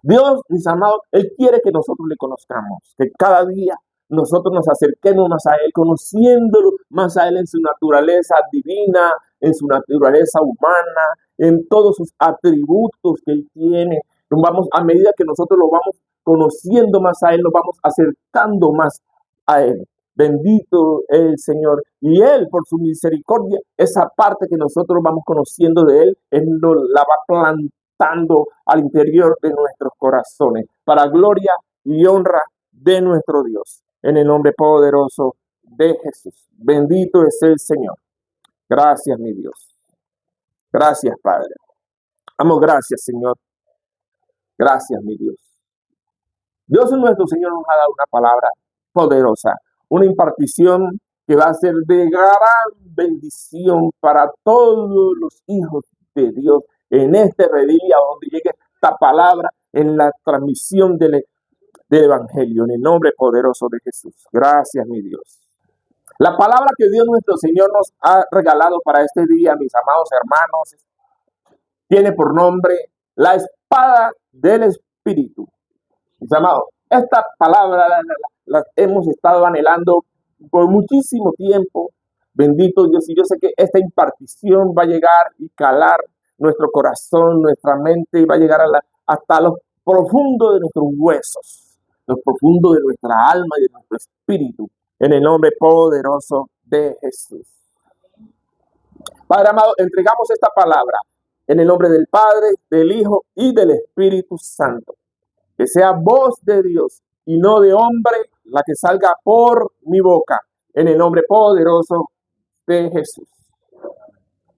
Dios, mis amados, Él quiere que nosotros le conozcamos, que cada día nosotros nos acerquemos más a Él, conociéndolo más a Él en su naturaleza divina, en su naturaleza humana, en todos sus atributos que Él tiene. Vamos, a medida que nosotros lo vamos conociendo más a Él, nos vamos acercando más a Él. Bendito el Señor. Y Él, por su misericordia, esa parte que nosotros vamos conociendo de Él nos la va plantando al interior de nuestros corazones, para gloria y honra de nuestro Dios. En el nombre poderoso de Jesús. Bendito es el Señor. Gracias, mi Dios. Gracias, Padre. Damos gracias, Señor. Gracias, mi Dios. Dios nuestro Señor nos ha dado una palabra poderosa, una impartición que va a ser de gran bendición para todos los hijos de Dios en este redil y a donde llegue esta palabra en la transmisión del Evangelio, en el nombre poderoso de Jesús. Gracias, mi Dios. La palabra que Dios nuestro Señor nos ha regalado para este día, mis amados hermanos, tiene por nombre la espada del Espíritu. Mis amados, esta palabra la hemos estado anhelando por muchísimo tiempo. Bendito Dios, y yo sé que esta impartición va a llegar y calar nuestro corazón, nuestra mente, y va a llegar hasta lo profundo de nuestros huesos, lo profundo de nuestra alma y de nuestro espíritu, en el nombre poderoso de Jesús. Padre amado, entregamos esta palabra en el nombre del Padre, del Hijo y del Espíritu Santo. Que sea voz de Dios y no de hombre la que salga por mi boca, en el nombre poderoso de Jesús.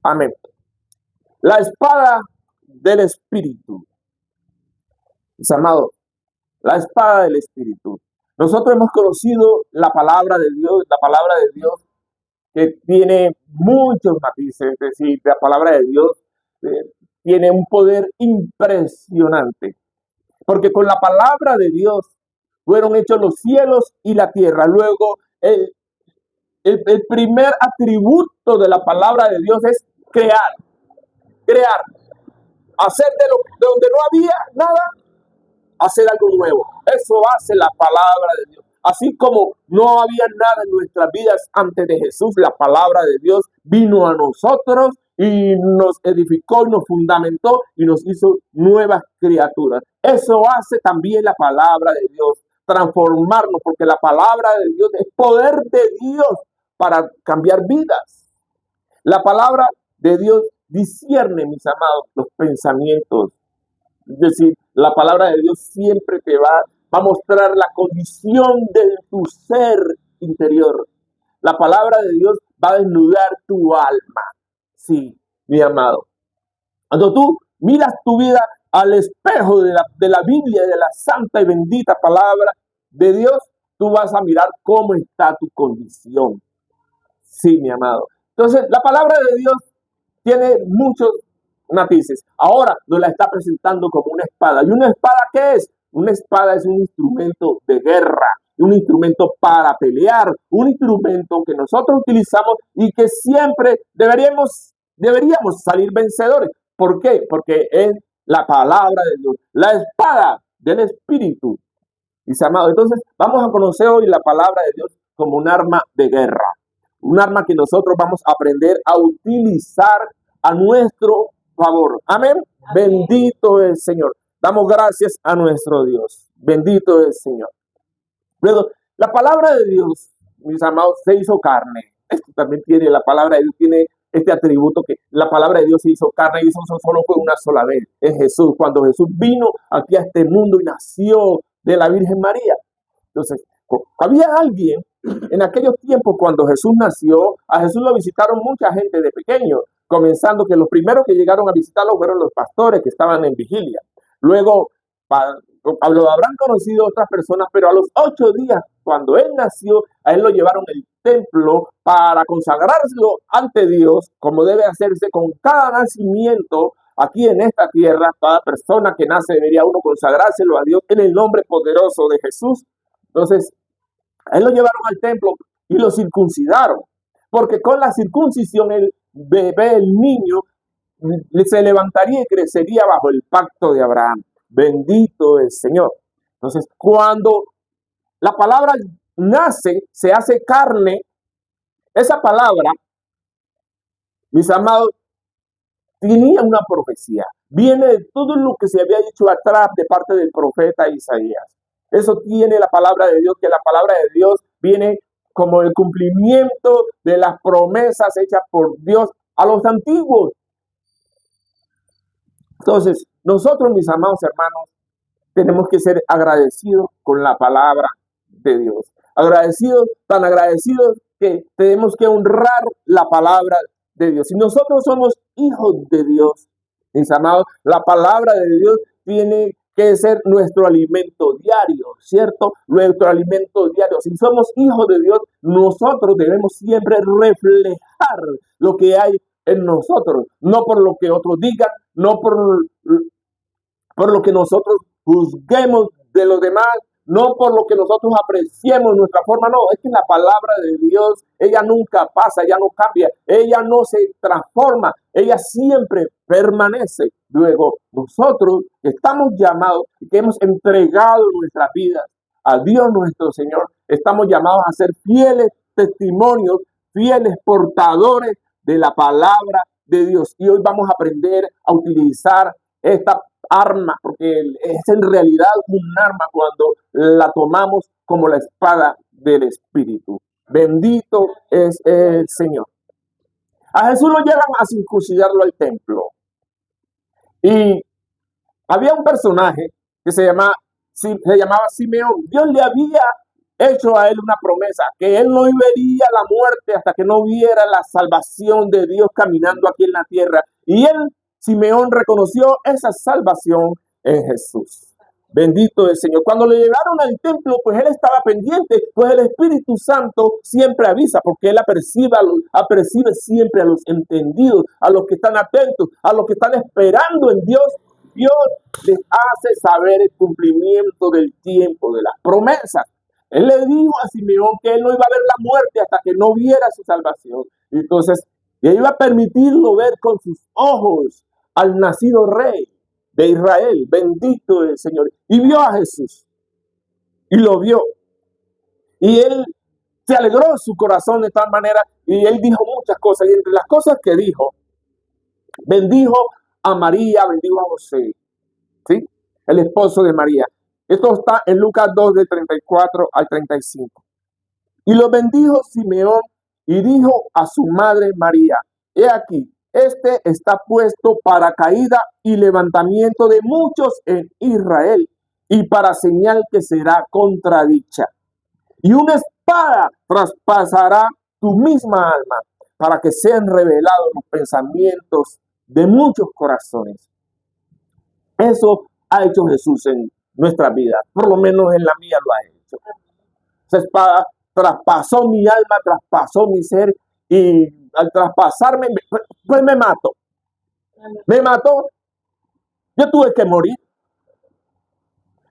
Amén. La espada del Espíritu. Mis amados, la espada del Espíritu. Nosotros hemos conocido la palabra de Dios que tiene muchos matices, es decir, la palabra de Dios tiene un poder impresionante. Porque con la palabra de Dios fueron hechos los cielos y la tierra. Luego, el primer atributo de la palabra de Dios es crear. Hacer de donde no había nada, hacer algo nuevo. Eso hace la palabra de Dios. Así como no había nada en nuestras vidas antes de Jesús, la palabra de Dios vino a nosotros y nos edificó, nos fundamentó y nos hizo nuevas criaturas. Eso hace también la palabra de Dios, transformarnos, porque la palabra de Dios es poder de Dios para cambiar vidas. La palabra de Dios discierne, mis amados, los pensamientos. Es decir, la palabra de Dios siempre te va a mostrar la condición de tu ser interior. La palabra de Dios va a desnudar tu alma. Sí, mi amado. Cuando tú miras tu vida al espejo de la Biblia, de la santa y bendita palabra de Dios, tú vas a mirar cómo está tu condición. Sí, mi amado. Entonces, la palabra de Dios tiene muchos matices. Ahora nos la está presentando como una espada. ¿Y una espada qué es? Una espada es un instrumento de guerra, un instrumento para pelear, un instrumento que nosotros utilizamos y que siempre deberíamos salir vencedores. ¿Por qué? Porque es la palabra de Dios, la espada del Espíritu. Mis amados, entonces vamos a conocer hoy la palabra de Dios como un arma de guerra, un arma que nosotros vamos a aprender a utilizar a nuestro favor. Amén. Bendito es el Señor. Damos gracias a nuestro Dios. Bendito es el Señor. Luego, la palabra de Dios, mis amados, se hizo carne. Esto también tiene, la palabra de Dios tiene este atributo que la palabra de Dios se hizo carne y eso solo fue una sola vez en Jesús, cuando Jesús vino aquí a este mundo y nació de la Virgen María. Entonces, había alguien en aquellos tiempos cuando Jesús nació, a Jesús lo visitaron mucha gente de pequeño, comenzando que los primeros que llegaron a visitarlo fueron los pastores que estaban en vigilia. Luego lo habrán conocido otras personas, pero a los 8 días, cuando él nació, a él lo llevaron al templo para consagrarlo ante Dios, como debe hacerse con cada nacimiento aquí en esta tierra. Cada persona que nace debería uno consagrárselo a Dios en el nombre poderoso de Jesús. Entonces, a él lo llevaron al templo y lo circuncidaron, porque con la circuncisión el bebé, el niño, se levantaría y crecería bajo el pacto de Abraham. Bendito el Señor. Entonces, cuando la palabra nace, se hace carne, esa palabra, mis amados, tenía una profecía. Viene de todo lo que se había dicho atrás de parte del profeta Isaías. Eso tiene la palabra de Dios, que la palabra de Dios viene como el cumplimiento de las promesas hechas por Dios a los antiguos. Entonces, nosotros, mis amados hermanos, tenemos que ser agradecidos con la palabra de Dios. Agradecidos, tan agradecidos que tenemos que honrar la palabra de Dios. Si nosotros somos hijos de Dios, mis amados, la palabra de Dios tiene que ser nuestro alimento diario, ¿cierto? Nuestro alimento diario. Si somos hijos de Dios, nosotros debemos siempre reflejar lo que hay en nosotros, no por lo que otros digan, no por lo que nosotros juzguemos de los demás, no por lo que nosotros apreciemos nuestra forma, no, es que la palabra de Dios, ella nunca pasa, ella no cambia, ella no se transforma, ella siempre permanece. Luego, nosotros estamos llamados, que hemos entregado nuestras vidas a Dios nuestro Señor, estamos llamados a ser fieles testimonios, fieles portadores de la palabra de Dios. Y hoy vamos a aprender a utilizar esta arma, porque es en realidad un arma cuando la tomamos como la espada del Espíritu. Bendito es el Señor. A Jesús lo llevan a circuncidarlo al templo. Y había un personaje que se llamaba Simeón. Dios le había hecho a él una promesa, que él no vería la muerte hasta que no viera la salvación de Dios caminando aquí en la tierra. Y él, Simeón, reconoció esa salvación en Jesús. Bendito el Señor. Cuando le llegaron al templo, pues él estaba pendiente, pues el Espíritu Santo siempre avisa, porque él apercibe siempre a los entendidos, a los que están atentos, a los que están esperando en Dios. Dios les hace saber el cumplimiento del tiempo, de las promesas. Él le dijo a Simeón que él no iba a ver la muerte hasta que no viera su salvación. Entonces, él iba a permitirlo ver con sus ojos al nacido rey de Israel. Bendito el Señor. Y vio a Jesús. Y lo vio. Y él se alegró en su corazón de tal manera. Y él dijo muchas cosas. Y entre las cosas que dijo, bendijo a María, bendijo a José. ¿Sí? El esposo de María. Esto está en Lucas 2, de 34 al 35. Y lo bendijo Simeón y dijo a su madre María: he aquí, este está puesto para caída y levantamiento de muchos en Israel, y para señal que será contradicha. Y una espada traspasará tu misma alma, para que sean revelados los pensamientos de muchos corazones. Eso ha hecho Jesús en nuestra vida, por lo menos en la mía lo ha hecho. Esa espada traspasó mi alma, traspasó mi ser, y al traspasarme, pues me mató. Me mató. Yo tuve que morir.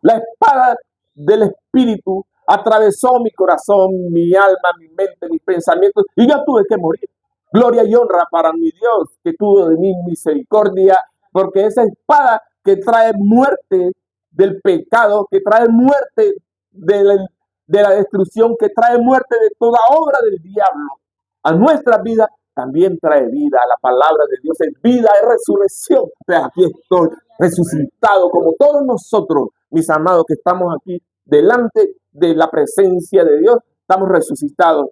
La espada del Espíritu atravesó mi corazón, mi alma, mi mente, mis pensamientos, y yo tuve que morir. Gloria y honra para mi Dios, que tuvo de mí misericordia, porque esa espada que trae muerte del pecado, que trae muerte de la destrucción, que trae muerte de toda obra del diablo, a nuestra vida también trae vida. La palabra de Dios es vida, es resurrección. Pues aquí estoy resucitado como todos nosotros, mis amados, que estamos aquí delante de la presencia de Dios. Estamos resucitados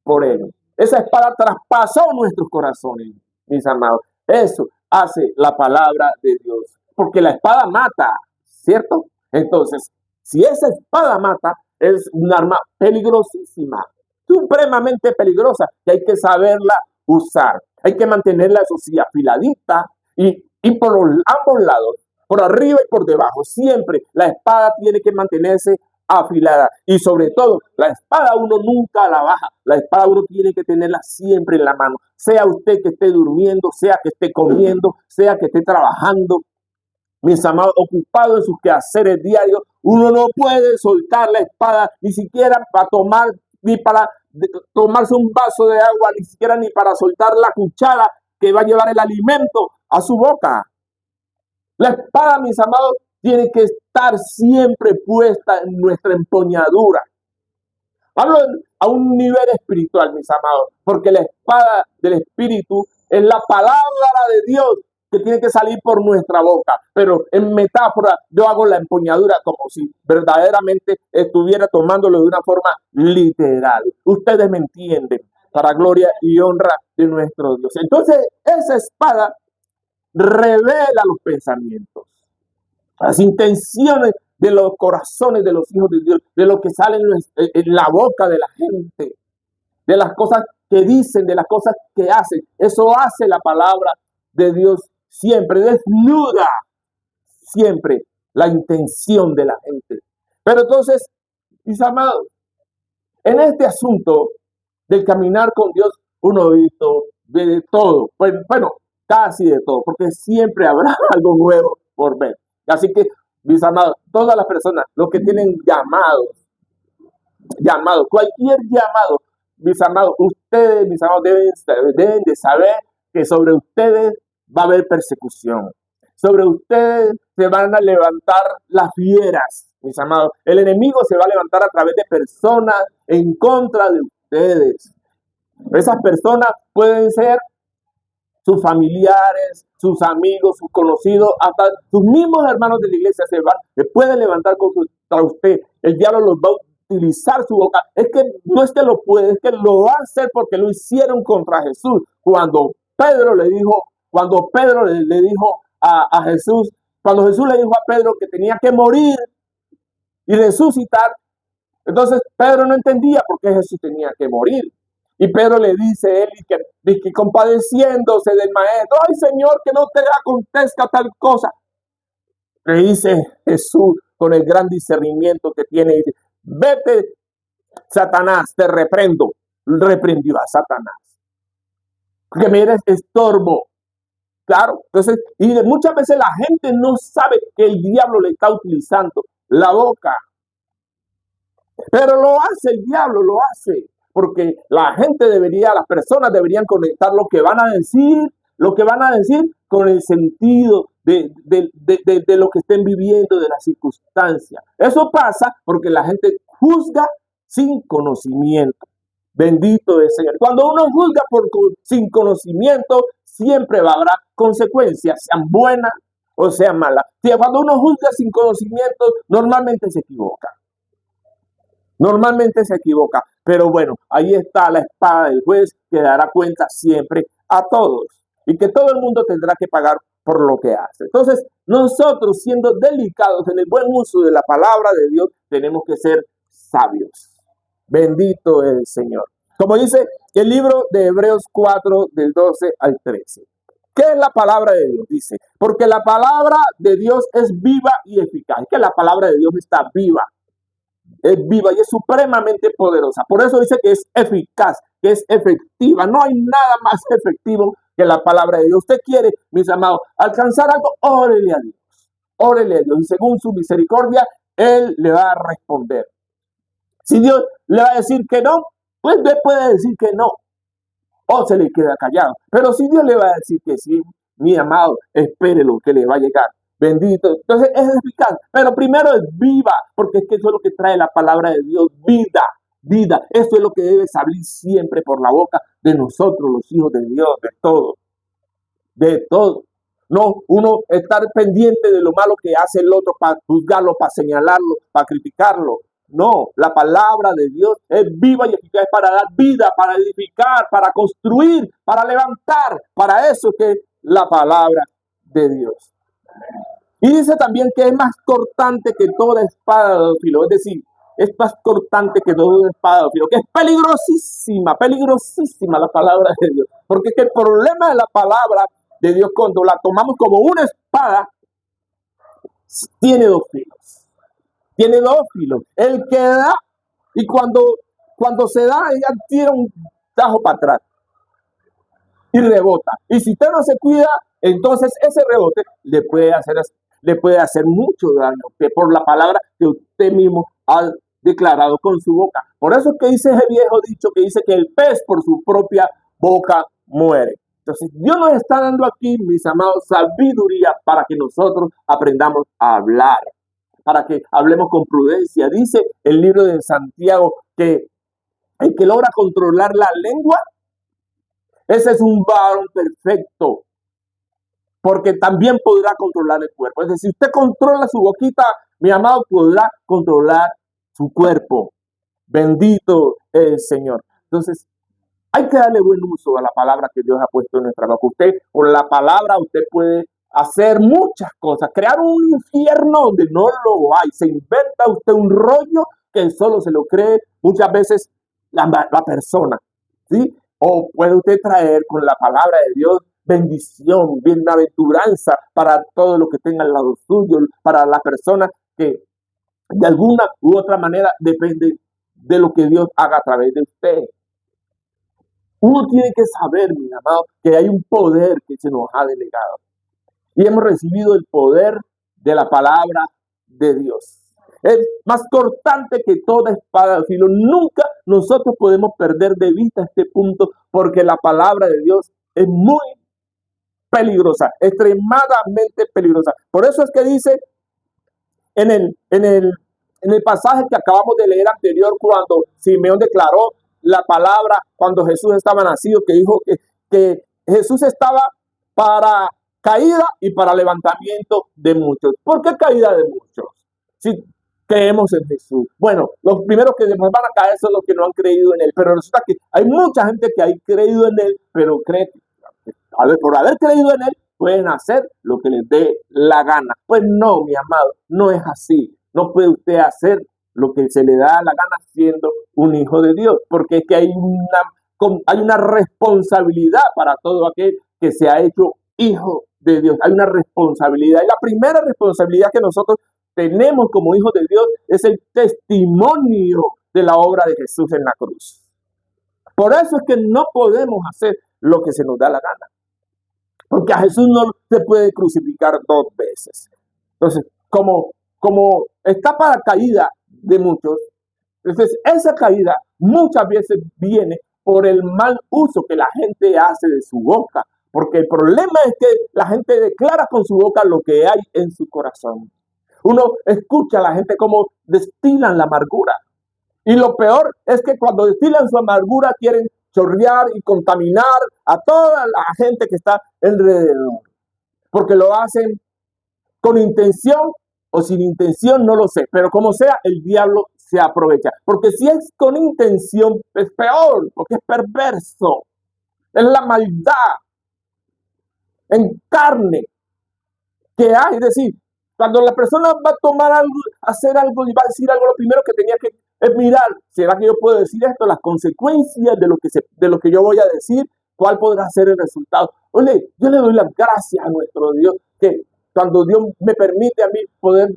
por Él. Esa espada traspasó nuestros corazones, mis amados. Eso hace la palabra de Dios. Porque la espada mata, ¿cierto? Entonces, si esa espada mata, es un arma peligrosísima, supremamente peligrosa, que hay que saberla usar. Hay que mantenerla, eso sí, afiladita, y por ambos lados, por arriba y por debajo. Siempre la espada tiene que mantenerse afilada. Y sobre todo, la espada uno nunca la baja. La espada uno tiene que tenerla siempre en la mano. Sea usted que esté durmiendo, sea que esté comiendo, sea que esté trabajando, mis amados, ocupado en sus quehaceres diarios, uno no puede soltar la espada, ni siquiera para tomar, ni para tomarse un vaso de agua, ni siquiera ni para soltar la cuchara que va a llevar el alimento a su boca. La espada, mis amados, tiene que estar siempre puesta en nuestra empuñadura. Hablo a un nivel espiritual, mis amados, porque la espada del Espíritu es la palabra de Dios que tiene que salir por nuestra boca. Pero en metáfora, yo hago la empuñadura como si verdaderamente estuviera tomándolo de una forma literal. Ustedes me entienden, para gloria y honra de nuestro Dios. Entonces, esa espada revela los pensamientos, las intenciones de los corazones de los hijos de Dios, de lo que sale en la boca de la gente, de las cosas que dicen, de las cosas que hacen. Eso hace la palabra de Dios siempre, desnuda siempre la intención de la gente. Pero entonces, mis amados, en este asunto del caminar con Dios, uno ve de todo, bueno, casi de todo, porque siempre habrá algo nuevo por ver. Así que, mis amados, todas las personas, los que tienen llamados, cualquier llamado, mis amados, ustedes, mis amados, deben de saber que sobre ustedes va a haber persecución. Sobre ustedes se van a levantar las fieras, mis amados. El enemigo se va a levantar a través de personas en contra de ustedes. Esas personas pueden ser sus familiares, sus amigos, sus conocidos, hasta sus mismos hermanos de la iglesia se pueden levantar contra usted. El diablo los va a utilizar su boca. Es que no es que lo puede, es que lo va a hacer porque lo hicieron contra Jesús. Cuando Pedro le dijo a Jesús, cuando Jesús le dijo a Pedro que tenía que morir y resucitar, entonces Pedro no entendía por qué Jesús tenía que morir. Y Pedro le dice él, que compadeciéndose del maestro, ay Señor, que no te acontezca tal cosa. Le dice Jesús con el gran discernimiento que tiene, dice, vete Satanás, te reprendo. Reprendió a Satanás, porque me eres estorbo. Claro, entonces, y muchas veces la gente no sabe que el diablo le está utilizando la boca. Pero lo hace, el diablo lo hace. Porque las personas deberían conectar lo que van a decir con el sentido de lo que estén viviendo, de las circunstancias. Eso pasa porque la gente juzga sin conocimiento. Bendito es el Señor. Cuando uno juzga sin conocimiento, siempre habrá consecuencias, sean buenas o sean malas. Cuando uno juzga sin conocimiento, normalmente se equivoca. Pero bueno, ahí está la espada del juez que dará cuenta siempre a todos y que todo el mundo tendrá que pagar por lo que hace. Entonces, nosotros siendo delicados en el buen uso de la palabra de Dios, tenemos que ser sabios. Bendito es el Señor. Como dice el libro de Hebreos 4, del 12 al 13. ¿Qué es la palabra de Dios? Dice, porque la palabra de Dios es viva y eficaz. Es que la palabra de Dios está viva. Es viva y es supremamente poderosa. Por eso dice que es eficaz, que es efectiva. No hay nada más efectivo que la palabra de Dios. Usted quiere, mis amados, alcanzar algo, órele a Dios. Órele a Dios. Y según su misericordia, Él le va a responder. Si Dios le va a decir que no, pues Él puede decir que no. O se le queda callado. Pero si Dios le va a decir que sí, mi amado, espere lo que le va a llegar. Bendito. Entonces es eficaz. Pero primero es viva, porque es que eso es lo que trae la palabra de Dios. Vida. Eso es lo que debe salir siempre por la boca de nosotros, los hijos de Dios, de todo. De todo. No uno estar pendiente de lo malo que hace el otro para juzgarlo, para señalarlo, para criticarlo. No, la palabra de Dios es viva y eficaz para dar vida, para edificar, para construir, para levantar. Para eso que es la palabra de Dios. Y dice también que es más cortante que toda espada de dos filos. Es decir, es más cortante que toda espada de dos filos. Que es peligrosísima la palabra de Dios. Porque es que el problema de la palabra de Dios, cuando la tomamos como una espada, tiene dos filos. El que da, y cuando se da, ella tira un tajo para atrás y rebota. Y si usted no se cuida, entonces ese rebote le puede hacer mucho daño, que por la palabra que usted mismo ha declarado con su boca. Por eso es que dice ese viejo dicho que dice que el pez por su propia boca muere. Entonces, Dios nos está dando aquí, mis amados, sabiduría para que nosotros aprendamos a hablar, para que hablemos con prudencia. Dice el libro de Santiago que el que logra controlar la lengua, ese es un varón perfecto, porque también podrá controlar el cuerpo. Es decir, si usted controla su boquita, mi amado, podrá controlar su cuerpo. Bendito es el Señor. Entonces, hay que darle buen uso a la palabra que Dios ha puesto en nuestra boca. Usted, con la palabra, usted puede hacer muchas cosas, crear un infierno donde no lo hay. Se inventa usted un rollo que solo se lo cree muchas veces la persona, ¿sí? O puede usted traer con la palabra de Dios bendición, bienaventuranza para todo lo que tenga al lado suyo, para las personas que de alguna u otra manera depende de lo que Dios haga a través de usted. Uno tiene que saber, mi amado, que hay un poder que se nos ha delegado. Y hemos recibido el poder de la palabra de Dios. Es más cortante que toda espada de filo. Nunca nosotros podemos perder de vista este punto, porque la palabra de Dios es muy peligrosa, extremadamente peligrosa. Por eso es que dice en el pasaje que acabamos de leer anterior, cuando Simeón declaró la palabra, cuando Jesús estaba nacido, que dijo que Jesús estaba para caída y para levantamiento de muchos. ¿Por qué caída de muchos? Si creemos en Jesús. Bueno, los primeros que van a caer son los que no han creído en Él, pero resulta que hay mucha gente que ha creído en Él, pero cree que por haber creído en Él pueden hacer lo que les dé la gana. Pues no, mi amado, no es así. No puede usted hacer lo que se le da la gana siendo un hijo de Dios, porque es que hay una responsabilidad para todo aquel que se ha hecho hijo de Dios. Hay una responsabilidad. Y la primera responsabilidad que nosotros tenemos como hijos de Dios es el testimonio de la obra de Jesús en la cruz. Por eso es que no podemos hacer lo que se nos da la gana, porque a Jesús no se puede crucificar dos veces. Entonces, como está para caída de muchos, entonces esa caída muchas veces viene por el mal uso que la gente hace de su boca, porque el problema es que la gente declara con su boca lo que hay en su corazón. Uno escucha a la gente como destilan la amargura, y lo peor es que cuando destilan su amargura quieren chorrear y contaminar a toda la gente que está alrededor, porque lo hacen con intención o sin intención, no lo sé, pero como sea, el diablo se aprovecha, porque si es con intención es peor, porque es perverso, es la maldad en carne que hay. Es decir, cuando la persona va a tomar algo, hacer algo y va a decir algo, lo primero que tenía que es mirar, ¿será que yo puedo decir esto? Las consecuencias de lo que yo voy a decir, ¿cuál podrá ser el resultado? Oye, yo le doy las gracias a nuestro Dios, que cuando Dios me permite a mí poder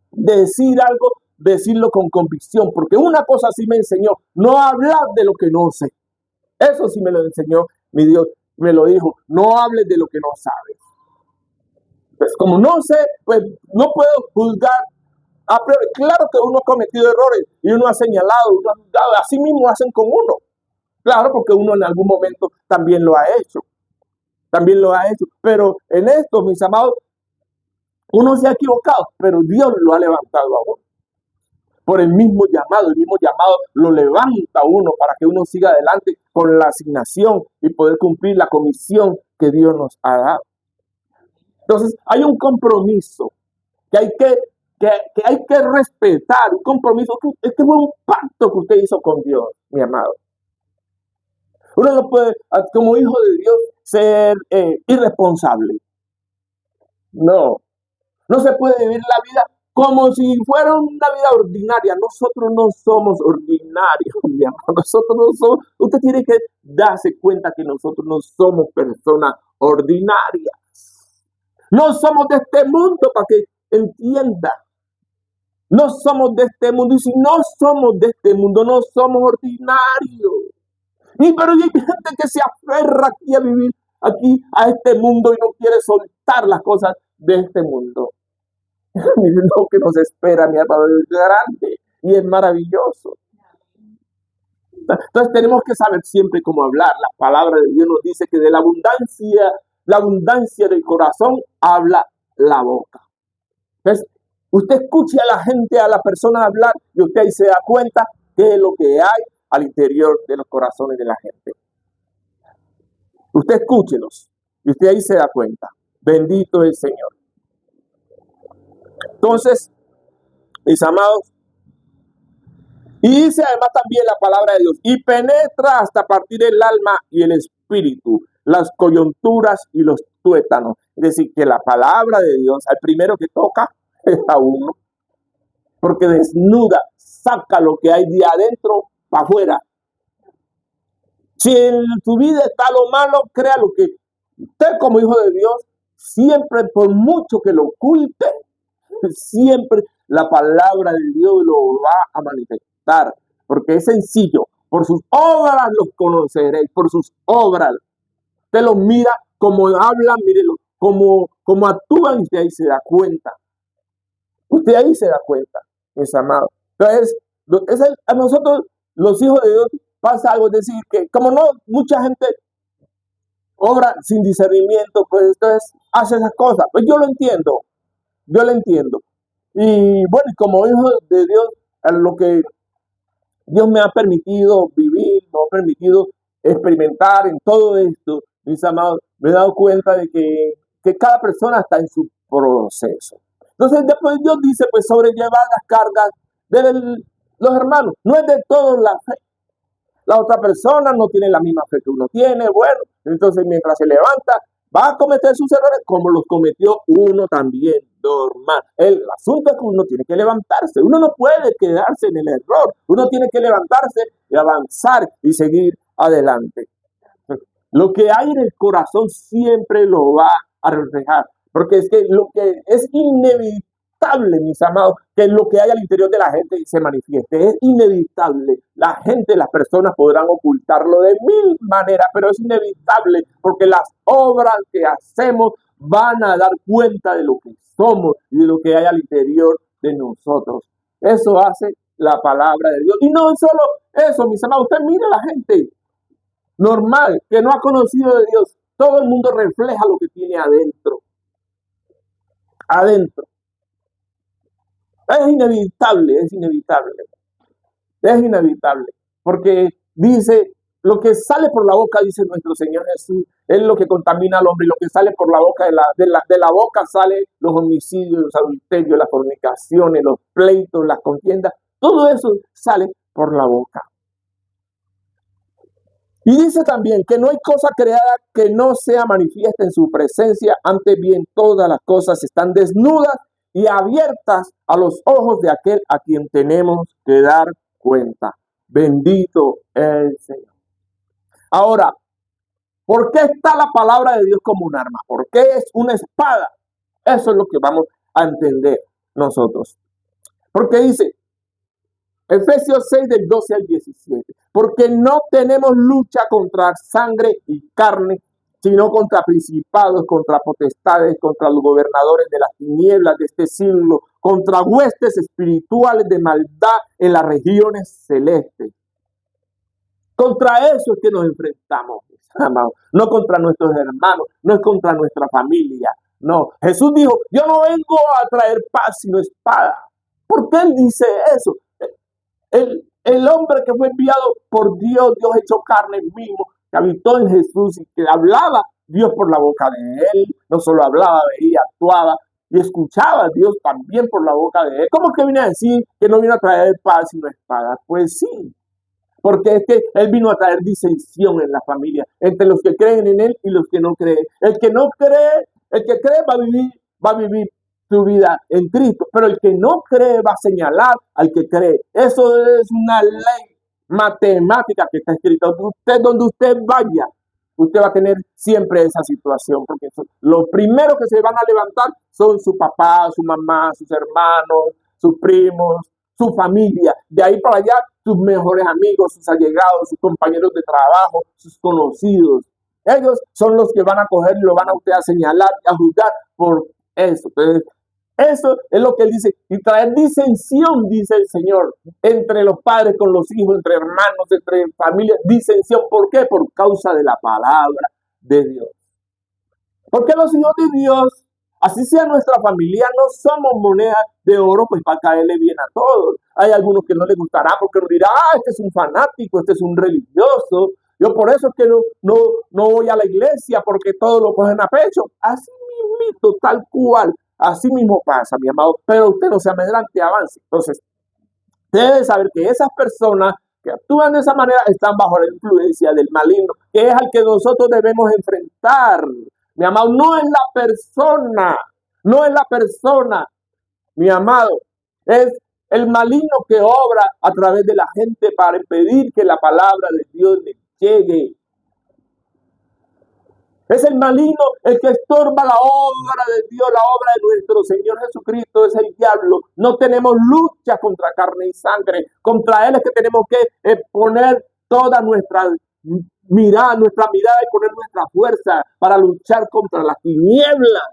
decir algo, decirlo con convicción, porque una cosa sí me enseñó, no hablar de lo que no sé. Eso sí me lo enseñó mi Dios, me lo dijo, no hables de lo que no sabes. Pues como no sé, pues no puedo juzgar a priori. Claro que uno ha cometido errores y uno ha señalado, uno ha juzgado, así mismo hacen con uno. Claro, porque uno en algún momento también lo ha hecho. También lo ha hecho. Pero en esto, mis amados, uno se ha equivocado, pero Dios lo ha levantado a uno. Por el mismo llamado lo levanta a uno para que uno siga adelante con la asignación y poder cumplir la comisión que Dios nos ha dado. Entonces, hay un compromiso que hay que respetar, un compromiso, que fue un pacto que usted hizo con Dios, mi amado. Uno no puede, como hijo de Dios, ser irresponsable. No se puede vivir la vida como si fuera una vida ordinaria. Nosotros no somos ordinarios, mi amado. Nosotros no somos, usted tiene que darse cuenta que nosotros no somos personas ordinarias. No somos de este mundo, para que entienda. No somos de este mundo. Y si no somos de este mundo, no somos ordinarios. Pero hay gente que se aferra aquí a vivir aquí a este mundo y no quiere soltar las cosas de este mundo. Lo que nos espera, mi amado, es grande y es maravilloso. Entonces tenemos que saber siempre cómo hablar. La palabra de Dios nos dice que de la abundancia del corazón habla la boca. Entonces, usted escuche a la gente, a la persona hablar y usted ahí se da cuenta qué es lo que hay al interior de los corazones de la gente. Usted escúchelos y usted ahí se da cuenta. Bendito es el Señor. Entonces, mis amados, y dice además también la palabra de Dios, y penetra hasta partir el alma y el espíritu, las coyunturas y los tuétanos. Es decir, que la palabra de Dios, al primero que toca es a uno, porque desnuda, saca lo que hay de adentro para afuera. Si en tu vida está lo malo, créalo que usted como hijo de Dios, siempre, por mucho que lo oculte, siempre la palabra de Dios lo va a manifestar, porque es sencillo. Por sus obras los conoceréis, por sus obras. Usted los mira, como hablan, mírelo, como actúan, y usted ahí se da cuenta. Usted ahí se da cuenta, mis amados. Entonces, a nosotros, los hijos de Dios, pasa algo, es decir, que como no, mucha gente obra sin discernimiento, pues entonces hace esas cosas. Pues yo lo entiendo. Y bueno, como hijo de Dios, lo que Dios me ha permitido vivir, me ha permitido experimentar en todo esto, mis amados, me he dado cuenta de que cada persona está en su proceso. Entonces después Dios dice, pues sobrellevar las cargas de los hermanos. No es de todos la fe. La otra persona no tiene la misma fe que uno tiene. Bueno, entonces mientras se levanta, va a cometer sus errores como los cometió uno también, normal. El asunto es que uno tiene que levantarse. Uno no puede quedarse en el error. Uno tiene que levantarse y avanzar y seguir adelante. Lo que hay en el corazón siempre lo va a reflejar. Porque es que lo que es inevitable, mis amados, que lo que hay al interior de la gente se manifieste. Es inevitable. La gente, las personas podrán ocultarlo de mil maneras, pero es inevitable porque las obras que hacemos van a dar cuenta de lo que somos y de lo que hay al interior de nosotros. Eso hace la palabra de Dios. Y no solo eso, mis amados. Usted mire a la gente normal, que no ha conocido de Dios. Todo el mundo refleja lo que tiene adentro. Es inevitable, porque dice, lo que sale por la boca, dice nuestro Señor Jesús, es lo que contamina al hombre, y lo que sale por la boca, de la boca sale los homicidios, los adulterios, las fornicaciones, los pleitos, las contiendas, todo eso sale por la boca. Y dice también que no hay cosa creada que no sea manifiesta en su presencia, antes bien todas las cosas están desnudas y abiertas a los ojos de aquel a quien tenemos que dar cuenta. Bendito el Señor. Ahora, ¿por qué está la palabra de Dios como un arma? ¿Por qué es una espada? Eso es lo que vamos a entender nosotros. Porque dice, Efesios 6 del 12 al 17, porque no tenemos lucha contra sangre y carne, sino contra principados, contra potestades, contra los gobernadores de las tinieblas de este siglo, contra huestes espirituales de maldad en las regiones celestes. Contra eso es que nos enfrentamos, amados. No contra nuestros hermanos, no es contra nuestra familia. No, Jesús dijo, yo no vengo a traer paz sino espada. ¿Por qué él dice eso? El hombre que fue enviado por Dios hecho carne mismo, que habitó en Jesús y que hablaba Dios por la boca de él, no solo hablaba, veía, actuaba y escuchaba a Dios también por la boca de él. ¿Cómo que viene a decir que no vino a traer paz sino espada? Pues sí, porque es que él vino a traer disensión en la familia, entre los que creen en él y los que no creen. El que cree va a vivir su vida en Cristo, pero el que no cree va a señalar al que cree. Eso es una ley matemática que está escrita. Donde usted vaya, usted va a tener siempre esa situación, porque los primeros que se van a levantar son su papá, su mamá, sus hermanos, sus primos, su familia. De ahí para allá, sus mejores amigos, sus allegados, sus compañeros de trabajo, sus conocidos. Ellos son los que van a coger y lo van a usted a señalar y a juzgar por eso. Entonces, Eso es lo que él dice. Y traer disensión, dice el Señor, entre los padres con los hijos, entre hermanos, entre familias. Disensión. ¿Por qué? Por causa de la palabra de Dios. Porque los hijos de Dios, así sea nuestra familia, no somos moneda de oro, pues para caerle bien a todos. Hay algunos que no les gustará porque nos dirán, este es un fanático, este es un religioso. Yo por eso es que no voy a la iglesia, porque todos lo cogen a pecho. Así mismito, tal cual. Así mismo pasa, mi amado. Pero usted no se amedrante, avance. Entonces, debe saber que esas personas que actúan de esa manera están bajo la influencia del maligno, que es al que nosotros debemos enfrentar. Mi amado, no es la persona, no es la persona, mi amado, es el maligno que obra a través de la gente para impedir que la palabra de Dios le llegue. Es el maligno el que estorba la obra de Dios, la obra de nuestro Señor Jesucristo, es el diablo. No tenemos lucha contra carne y sangre. Contra él es que tenemos que poner toda nuestra mirada y poner nuestra fuerza para luchar contra las tinieblas.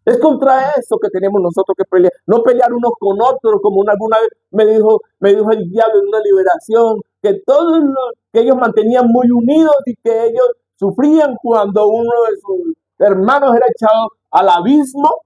Es contra eso que tenemos nosotros que pelear, no pelear unos con otros, como alguna vez me dijo el diablo en una liberación, que todos que ellos mantenían muy unidos y que ellos sufrían cuando uno de sus hermanos era echado al abismo.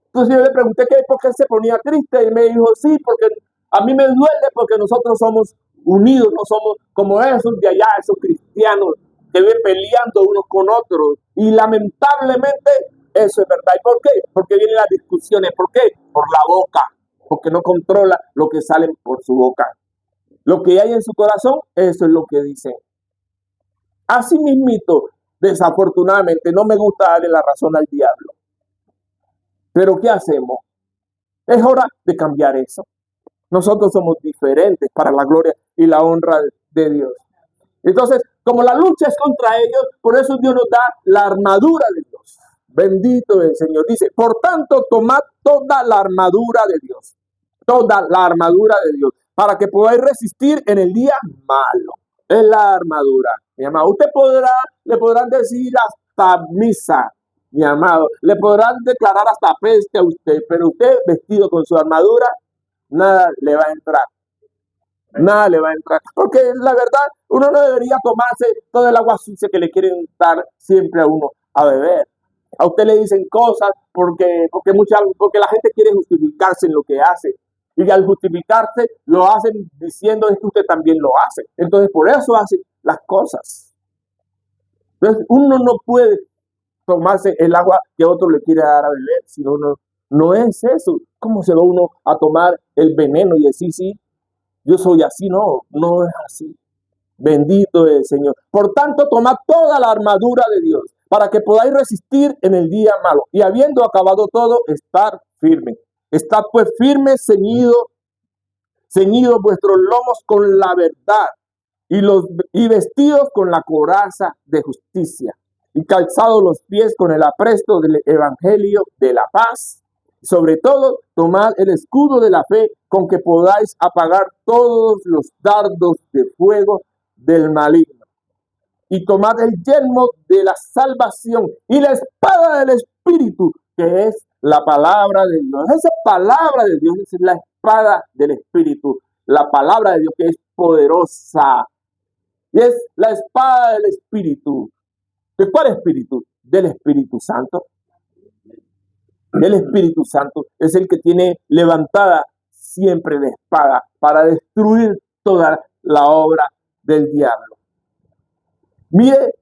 Entonces yo le pregunté que por qué se ponía triste y me dijo, sí, porque a mí me duele porque nosotros somos unidos, no somos como esos de allá, esos cristianos que viven peleando unos con otros. Y lamentablemente eso es verdad. ¿Y por qué? Porque vienen las discusiones. ¿Por qué? Por la boca. Porque no controla lo que sale por su boca. Lo que hay en su corazón, eso es lo que dicen. Así mismito, desafortunadamente, no me gusta darle la razón al diablo. Pero ¿qué hacemos? Es hora de cambiar eso. Nosotros somos diferentes para la gloria y la honra de Dios. Entonces, como la lucha es contra ellos, por eso Dios nos da la armadura de Dios. Bendito el Señor. Dice, por tanto, tomad toda la armadura de Dios. Toda la armadura de Dios. Para que podáis resistir en el día malo. Es la armadura. Mi amado, le podrán decir hasta misa. Mi amado, le podrán declarar hasta peste a usted. Pero usted vestido con su armadura, nada le va a entrar. Nada le va a entrar. Porque la verdad, uno no debería tomarse todo el agua sucia que le quieren dar siempre a uno a beber. A usted le dicen cosas porque la gente quiere justificarse en lo que hace. Y al justificarse, lo hacen diciendo es que usted también lo hace. Entonces, por eso hace las cosas. Entonces, uno no puede tomarse el agua que otro le quiere dar a beber, sino no es eso. ¿Cómo se va uno a tomar el veneno y decir, sí, yo soy así? No es así. Bendito es el Señor. Por tanto, tomad toda la armadura de Dios para que podáis resistir en el día malo. Y habiendo acabado todo, estar firme. Estad pues firmes, ceñidos vuestros lomos con la verdad y vestidos con la coraza de justicia y calzados los pies con el apresto del evangelio de la paz. Sobre todo, tomad el escudo de la fe con que podáis apagar todos los dardos de fuego del maligno. Y tomad el yelmo de la salvación y la espada del Espíritu, que es la palabra de Dios. Esa palabra de Dios es la espada del Espíritu. La palabra de Dios que es poderosa. Y es la espada del Espíritu. ¿De cuál Espíritu? Del Espíritu Santo. El Espíritu Santo es el que tiene levantada siempre la espada para destruir toda la obra del diablo. Mire,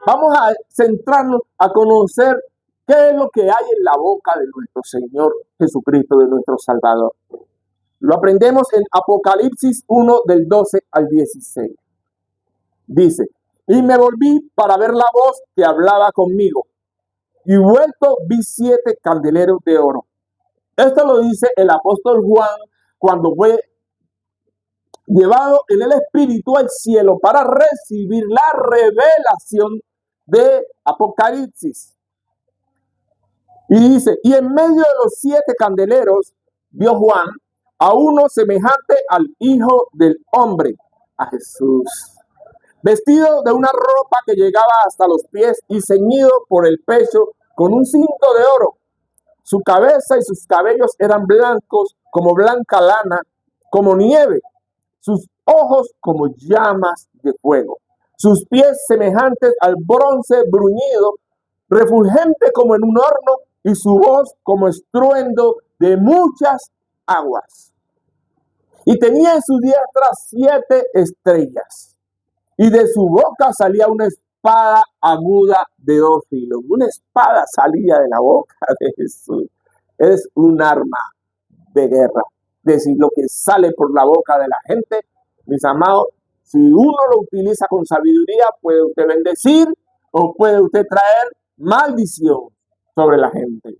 vamos a centrarnos a conocer qué es lo que hay en la boca de nuestro Señor Jesucristo, de nuestro Salvador. Lo aprendemos en Apocalipsis 1 del 12 al 16. Dice, y me volví para ver la voz que hablaba conmigo. Y vuelto vi 7 candeleros de oro. Esto lo dice el apóstol Juan cuando fue llevado en el Espíritu al cielo para recibir la revelación de Apocalipsis. Y dice, y en medio de los 7 candeleros vio Juan a uno semejante al Hijo del Hombre, a Jesús, vestido de una ropa que llegaba hasta los pies y ceñido por el pecho con un cinto de oro. Su cabeza y sus cabellos eran blancos como blanca lana, como nieve. Sus ojos como llamas de fuego. Sus pies semejantes al bronce bruñido, refulgente como en un horno, y su voz como estruendo de muchas aguas. Y tenía en su diestra 7 estrellas, y de su boca salía una espada aguda de 2 filos. Una espada salía de la boca de Jesús. Es un arma de guerra. Es decir, lo que sale por la boca de la gente, mis amados, si uno lo utiliza con sabiduría, puede usted bendecir o puede usted traer maldición sobre la gente.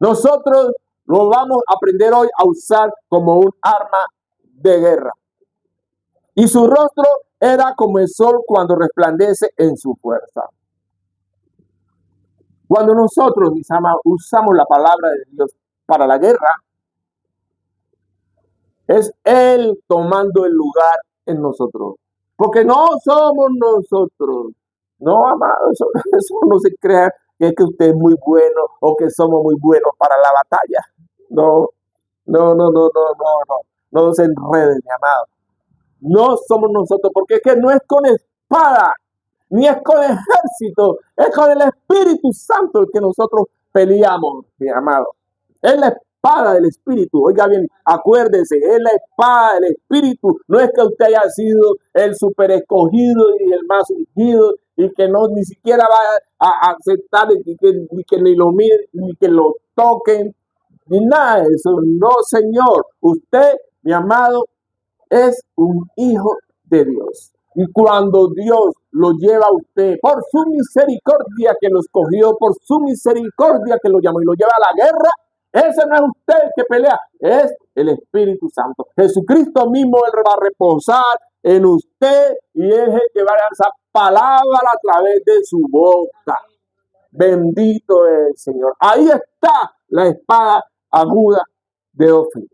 Nosotros lo vamos a aprender hoy a usar como un arma de guerra. Y su rostro era como el sol cuando resplandece en su fuerza. Cuando nosotros, mis amados, usamos la palabra de Dios para la guerra, es Él tomando el lugar en nosotros. Porque no somos nosotros. No, amado, eso no se crea que es que usted es muy bueno o que somos muy buenos para la batalla. No, no se enreden, mi amado. No somos nosotros, porque es que no es con espada, ni es con ejército, es con el Espíritu Santo el que nosotros peleamos, mi amado. Es la espada del Espíritu. Oiga bien, acuérdese, es la espada del Espíritu. No es que usted haya sido el super escogido y el más ungido y que no ni siquiera va a aceptar ni que ni lo miren, ni que lo toquen, ni nada de eso. No, Señor. Usted, mi amado, es un hijo de Dios. Y cuando Dios lo lleva a usted, por su misericordia que lo escogió, por su misericordia que lo llamó y lo lleva a la guerra, ese no es usted el que pelea, es el Espíritu Santo. Jesucristo mismo, Él va a reposar en usted y es el que va a dar esa palabra a través de su boca. Bendito es el Señor. Ahí está la espada aguda de 2 filos.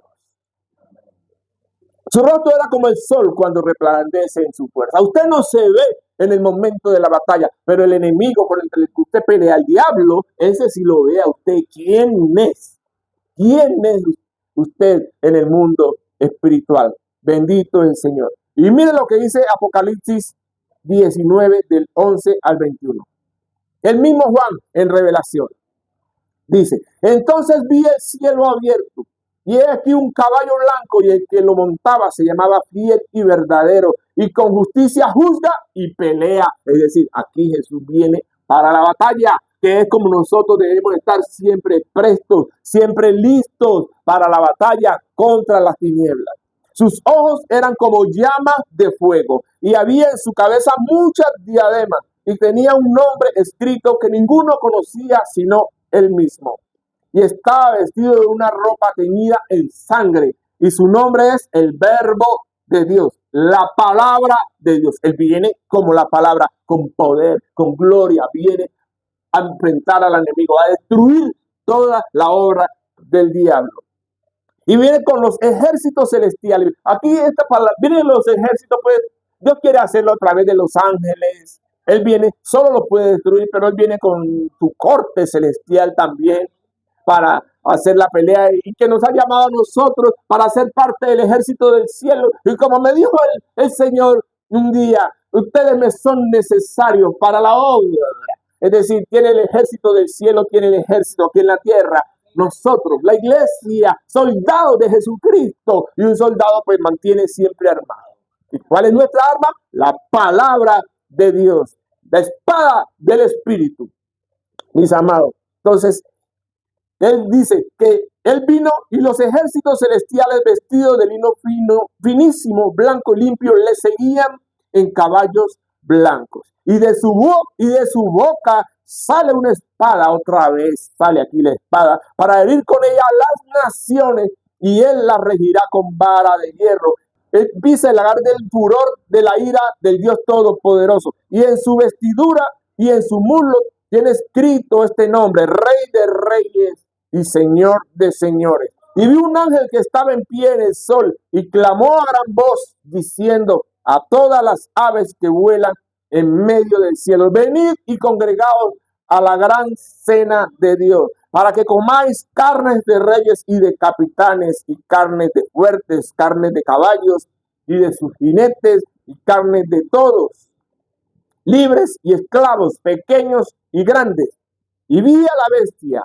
Su rostro era como el sol cuando resplandece en su fuerza. Usted no se ve en el momento de la batalla, pero el enemigo con el que usted pelea, el diablo, ese sí lo ve a usted. ¿Quién es? ¿Quién es usted en el mundo espiritual? Bendito es el Señor. Y mire lo que dice Apocalipsis 19 del 11 al 21. El mismo Juan en Revelación dice: entonces vi el cielo abierto y he aquí un caballo blanco, y el que lo montaba se llamaba Fiel y Verdadero, y con justicia juzga y pelea. Es decir, aquí Jesús viene para la batalla, que es como nosotros debemos estar siempre prestos, siempre listos para la batalla contra las tinieblas. Sus ojos eran como llamas de fuego, y había en su cabeza muchas diademas, y tenía un nombre escrito que ninguno conocía sino él mismo. Y estaba vestido de una ropa teñida en sangre, y su nombre es el Verbo de Dios, la palabra de Dios. Él viene como la palabra, con poder, con gloria, viene a enfrentar al enemigo, a destruir toda la obra del diablo. Y viene con los ejércitos celestiales. Aquí esta palabra, vienen los ejércitos, pues Dios quiere hacerlo a través de los ángeles. Él viene, solo lo puede destruir, pero Él viene con su corte celestial también para hacer la pelea, y que nos ha llamado a nosotros para ser parte del ejército del cielo. Y como me dijo el Señor un día, ustedes me son necesarios para la obra. Es decir, tiene el ejército del cielo, tiene el ejército aquí en la tierra. Nosotros, la iglesia, soldados de Jesucristo, y un soldado pues mantiene siempre armado. ¿Y cuál es nuestra arma? La palabra de Dios, la espada del Espíritu, mis amados. Entonces, Él dice que Él vino y los ejércitos celestiales vestidos de lino fino, finísimo, blanco y limpio, le seguían en caballos blancos. Y de su boca sale una espada, otra vez sale aquí la espada, para herir con ella a las naciones, y Él la regirá con vara de hierro. Él pisa el lagar del furor de la ira del Dios Todopoderoso. Y en su vestidura y en su muslo tiene escrito este nombre: Rey de Reyes y Señor de Señores. Y vi un ángel que estaba en pie en el sol y clamó a gran voz diciendo a todas las aves que vuelan en medio del cielo: venid y congregaos a la gran cena de Dios, para que comáis carnes de reyes y de capitanes, y carnes de fuertes, carnes de caballos y de sus jinetes, y carnes de todos, libres y esclavos, pequeños y grandes. Y vi a la bestia,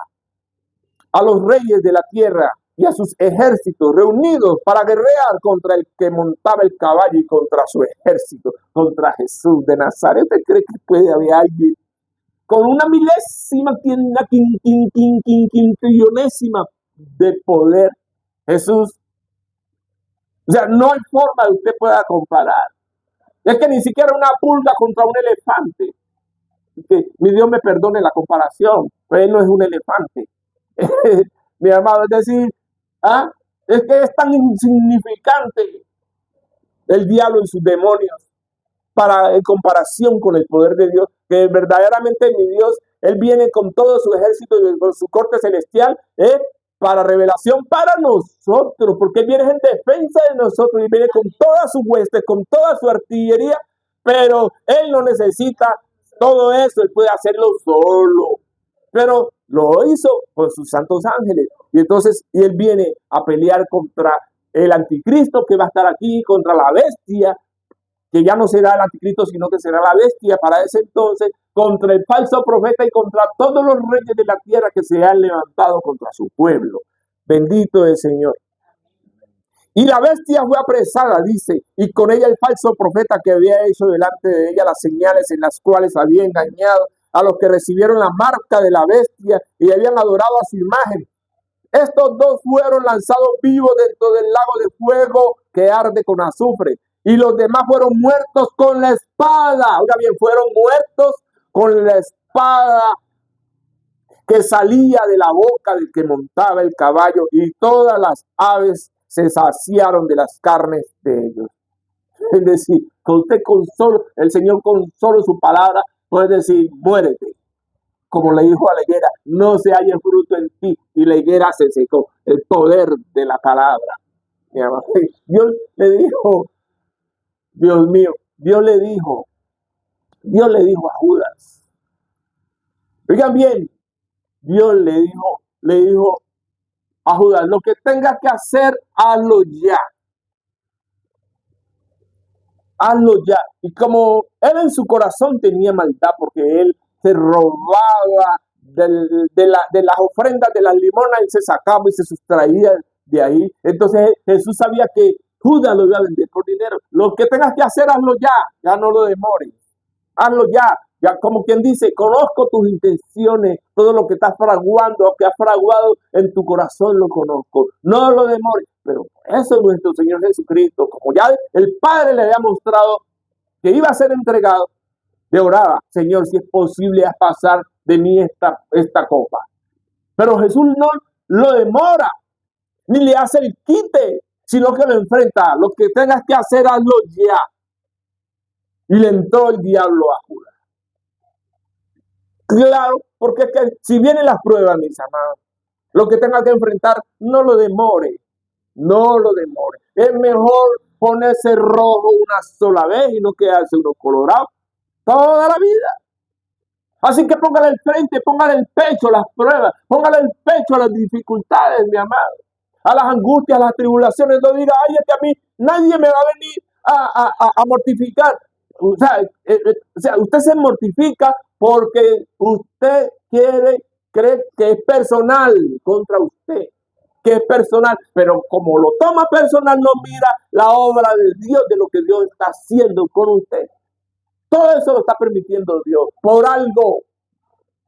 a los reyes de la tierra y a sus ejércitos reunidos para guerrear contra el que montaba el caballo y contra su ejército, contra Jesús de Nazaret. ¿Usted cree que puede haber alguien con una milésima, una quintillonésima de poder? Jesús, o sea, no hay forma de usted pueda comparar. Es que ni siquiera una pulga contra un elefante. Que mi Dios me perdone la comparación, pero él no es un elefante. Mi amado, es decir, es que es tan insignificante el diablo y sus demonios en comparación con el poder de Dios, que verdaderamente mi Dios, Él viene con todo su ejército y con su corte celestial, para revelación para nosotros, porque Él viene en defensa de nosotros y viene con toda su hueste, con toda su artillería, pero Él no necesita todo eso, Él puede hacerlo solo, pero lo hizo con sus santos ángeles. Y entonces Él viene a pelear contra el anticristo que va a estar aquí, contra la bestia, que ya no será el anticristo, sino que será la bestia para ese entonces, contra el falso profeta y contra todos los reyes de la tierra que se han levantado contra su pueblo. Bendito es el Señor. Y la bestia fue apresada, dice, y con ella el falso profeta que había hecho delante de ella las señales en las cuales había engañado a los que recibieron la marca de la bestia y habían adorado a su imagen. Estos dos fueron lanzados vivos dentro del lago de fuego que arde con azufre. Y los demás fueron muertos con la espada. Ahora bien, fueron muertos con la espada que salía de la boca del que montaba el caballo, y todas las aves se saciaron de las carnes de ellos. Es decir, el Señor con solo su palabra puede decir, muérete. Como le dijo a la higuera, no se halla fruto en ti, y la higuera se secó. El poder de la palabra. Dios le dijo, Dios mío, Dios le dijo a Judas. Oigan bien, Dios le dijo a Judas, lo que tengas que hacer, hazlo ya. Hazlo ya. Y como él en su corazón tenía maldad, porque él se robaba de las ofrendas de las limonas, él se sacaba y se sustraía de ahí. Entonces Jesús sabía que Judas lo iba a vender por dinero. Lo que tengas que hacer, hazlo ya no lo demores. Hazlo ya, como quien dice, conozco tus intenciones, todo lo que estás fraguando, o que has fraguado en tu corazón lo conozco. No lo demores. Pero eso nuestro Señor Jesucristo, como ya el Padre le había mostrado que iba a ser entregado, le oraba, Señor, si es posible, haz pasar de mí esta copa. Pero Jesús no lo demora, ni le hace el quite, sino que lo enfrenta. Lo que tengas que hacer, hazlo ya. Y le entró el diablo a Judas. Claro, porque es que si vienen las pruebas, mis amados, lo que tengas que enfrentar, no lo demore. No lo demore. Es mejor ponerse rojo una sola vez y no quedarse uno colorado toda la vida. Así que póngale el frente, póngale el pecho a las pruebas, póngale el pecho a las dificultades, mi amado, a las angustias, a las tribulaciones. No diga, ay, es que a mí nadie me va a venir a mortificar. O sea, usted se mortifica porque usted cree que es personal contra usted, que es personal, pero como lo toma personal, no mira la obra de Dios, de lo que Dios está haciendo con usted. Todo eso lo está permitiendo Dios por algo.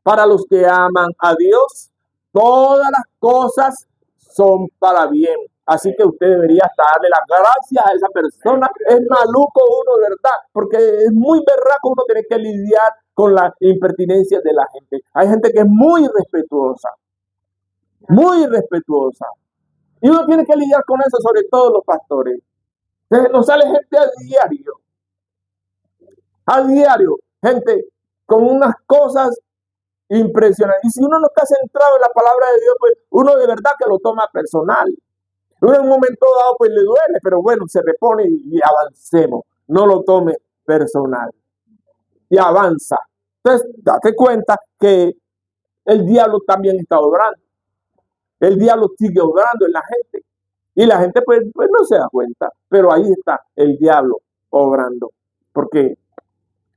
Para los que aman a Dios, todas las cosas son para bien. Así que usted debería darle las gracias a esa persona. Es maluco uno, ¿verdad? Porque es muy berraco uno tener que lidiar con las impertinencias de la gente. Hay gente que es muy respetuosa. Muy respetuosa. Y uno tiene que lidiar con eso, sobre todo los pastores. Nos sale gente a diario, gente con unas cosas impresionantes. Y si uno no está centrado en la palabra de Dios, pues uno de verdad que lo toma personal. Uno en un momento dado pues le duele, pero bueno, se repone y avancemos. No lo tome personal. Y avanza. Entonces, date cuenta que el diablo también está obrando. El diablo sigue obrando en la gente. Y la gente pues no se da cuenta. Pero ahí está el diablo obrando. Porque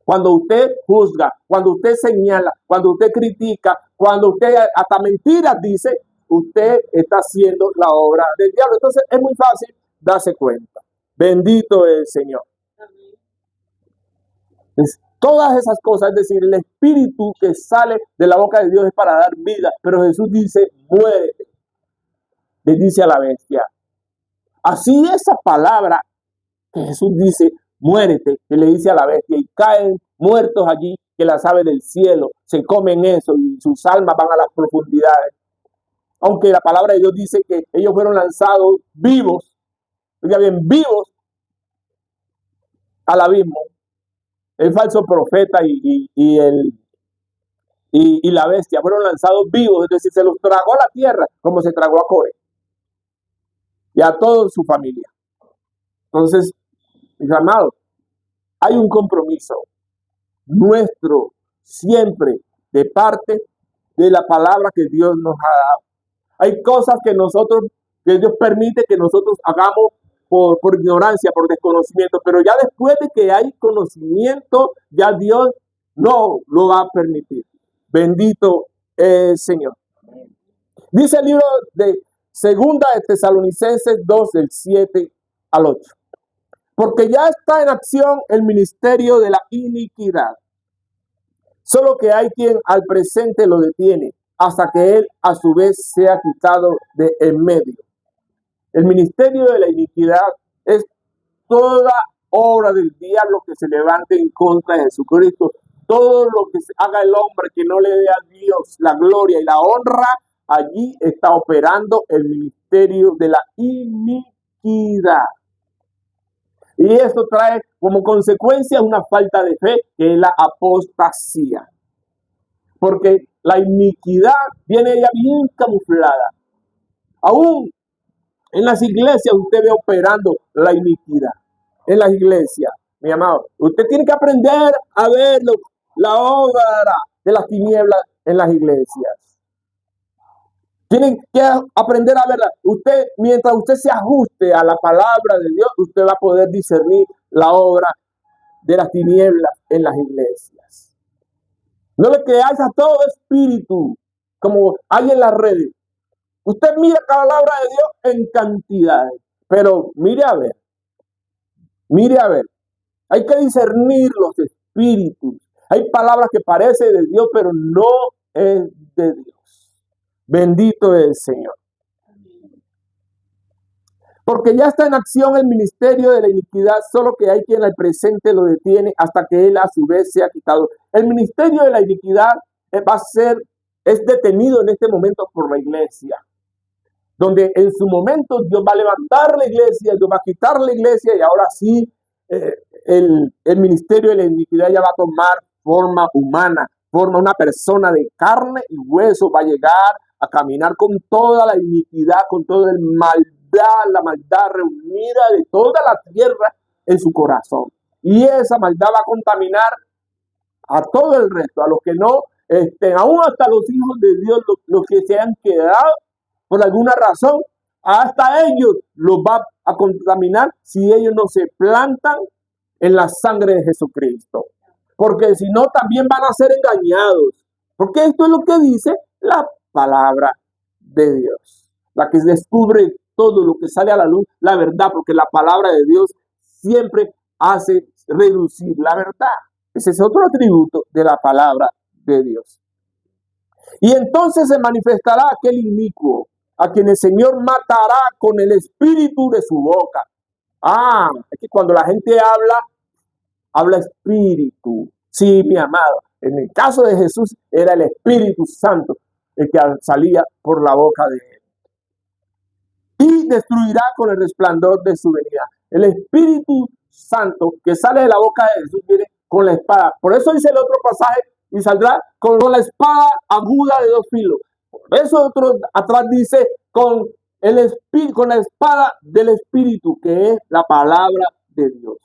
cuando usted juzga, cuando usted señala, cuando usted critica, cuando usted hasta mentiras dice, usted está haciendo la obra del diablo. Entonces es muy fácil darse cuenta. Bendito es el Señor. Todas esas cosas, es decir, el espíritu que sale de la boca de Dios es para dar vida, pero Jesús dice, muérete, le dice a la bestia. Así esa palabra que Jesús dice, muérete, que le dice a la bestia, y caen muertos allí, que las aves del cielo se comen eso y sus almas van a las profundidades. Aunque la palabra de Dios dice que ellos fueron lanzados vivos, oiga bien, vivos al abismo. El falso profeta y la bestia fueron lanzados vivos, es decir, se los tragó la tierra como se tragó a Core y a toda su familia. Entonces, mis amados, hay un compromiso nuestro siempre de parte de la palabra que Dios nos ha dado. Hay cosas que Dios permite que nosotros hagamos por ignorancia, por desconocimiento, pero ya después de que hay conocimiento, ya Dios no lo va a permitir. Bendito el Señor. Dice el libro de Segunda de Tesalonicenses 2, del 7 al 8. Porque ya está en acción el ministerio de la iniquidad. Solo que hay quien al presente lo detiene, hasta que él a su vez sea quitado de en medio. El ministerio de la iniquidad es toda obra del diablo que se levante en contra de Jesucristo. Todo lo que haga el hombre que no le dé a Dios la gloria y la honra, allí está operando el ministerio de la iniquidad. Y esto trae como consecuencia una falta de fe, que es la apostasía. Porque la iniquidad viene ya bien camuflada. Aún en las iglesias usted ve operando la iniquidad. En las iglesias, mi amado, usted tiene que aprender a ver la obra de las tinieblas en las iglesias. Tienen que aprender a verla. Usted, mientras usted se ajuste a la palabra de Dios, usted va a poder discernir la obra de las tinieblas en las iglesias. No le creáis a todo espíritu, como hay en las redes. Usted mira la palabra de Dios en cantidades, pero mire a ver. Hay que discernir los espíritus. Hay palabras que parecen de Dios, pero no es de Dios. Bendito es el Señor. Porque ya está en acción el ministerio de la iniquidad, solo que hay quien al presente lo detiene hasta que él a su vez sea quitado. El ministerio de la iniquidad es detenido en este momento por la iglesia, donde en su momento Dios va a levantar la iglesia, Dios va a quitar la iglesia, y ahora sí el ministerio de la iniquidad ya va a tomar forma humana, forma una persona de carne y hueso, va a llegar a caminar con toda la iniquidad, con toda la maldad reunida de toda la tierra en su corazón. Y esa maldad va a contaminar a todo el resto, a los que no, aún hasta los hijos de Dios, los que se han quedado por alguna razón, hasta ellos los va a contaminar si ellos no se plantan en la sangre de Jesucristo. Porque si no, también van a ser engañados. Porque esto es lo que dice la palabra de Dios, la que descubre todo lo que sale a la luz, la verdad, porque la palabra de Dios siempre hace reducir la verdad. Ese es otro atributo de la palabra de Dios. Y entonces se manifestará aquel inicuo, a quien el Señor matará con el espíritu de su boca. Es que cuando la gente habla espíritu. Sí, mi amado, en el caso de Jesús era el Espíritu Santo el que salía por la boca de él. Y destruirá con el resplandor de su venida. El Espíritu Santo que sale de la boca de Jesús viene con la espada. Por eso dice el otro pasaje, y saldrá con la espada aguda de 2 filos. Por eso otro atrás dice con la espada del Espíritu, que es la palabra de Dios.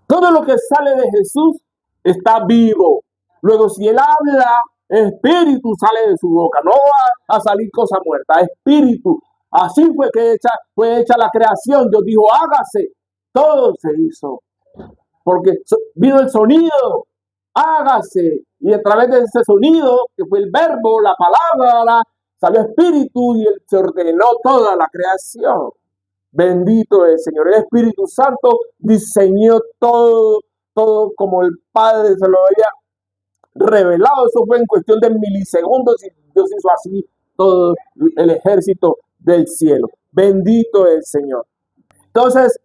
Todo lo que sale de Jesús está vivo. Luego, si él habla, espíritu sale de su boca. No va a salir cosa muerta, espíritu. Así fue hecha la creación. Dios dijo, hágase. Todo se hizo. Porque vino el sonido, hágase. Y a través de ese sonido, que fue el verbo, la palabra, salió espíritu y él se ordenó toda la creación. Bendito el Señor. El Espíritu Santo diseñó todo como el Padre se lo había revelado. Eso fue en cuestión de milisegundos y Dios hizo así todo el ejército del cielo. Bendito el Señor. Entonces,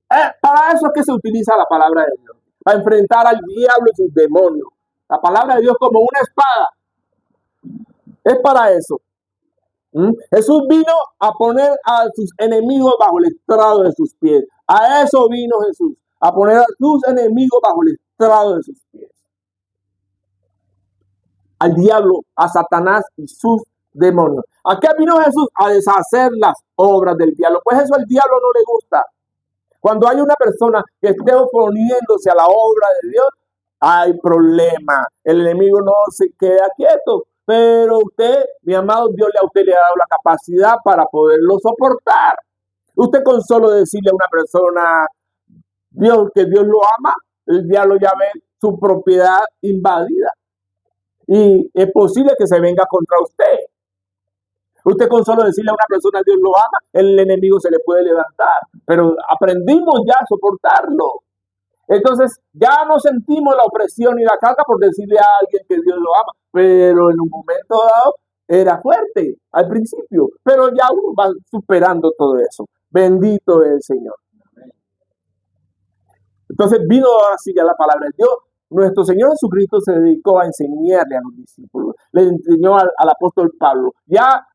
para eso es que se utiliza la palabra de Dios. Para enfrentar al diablo y sus demonios. La palabra de Dios como una espada. Es para eso. Jesús vino a poner a sus enemigos bajo el estrado de sus pies. A eso vino Jesús, a poner a sus enemigos bajo el estrado de sus pies. Al diablo, a Satanás y sus demonios. ¿A qué vino Jesús? A deshacer las obras del diablo. Pues eso al diablo no le gusta. Cuando hay una persona que esté oponiéndose a la obra de Dios, hay problema. El enemigo no se queda quieto. Pero usted, mi amado, a usted le ha dado la capacidad para poderlo soportar. Usted con solo decirle a una persona que Dios lo ama, el diablo ya ve su propiedad invadida. Y es posible que se venga contra usted. Usted con solo decirle a una persona Dios lo ama, el enemigo se le puede levantar. Pero aprendimos ya a soportarlo. Entonces ya no sentimos la opresión y la carga por decirle a alguien que Dios lo ama. Pero en un momento dado era fuerte al principio. Pero ya uno va superando todo eso. Bendito es el Señor. Entonces vino así ya la palabra de Dios. Nuestro Señor Jesucristo se dedicó a enseñarle a los discípulos. Le enseñó al apóstol Pablo. Ya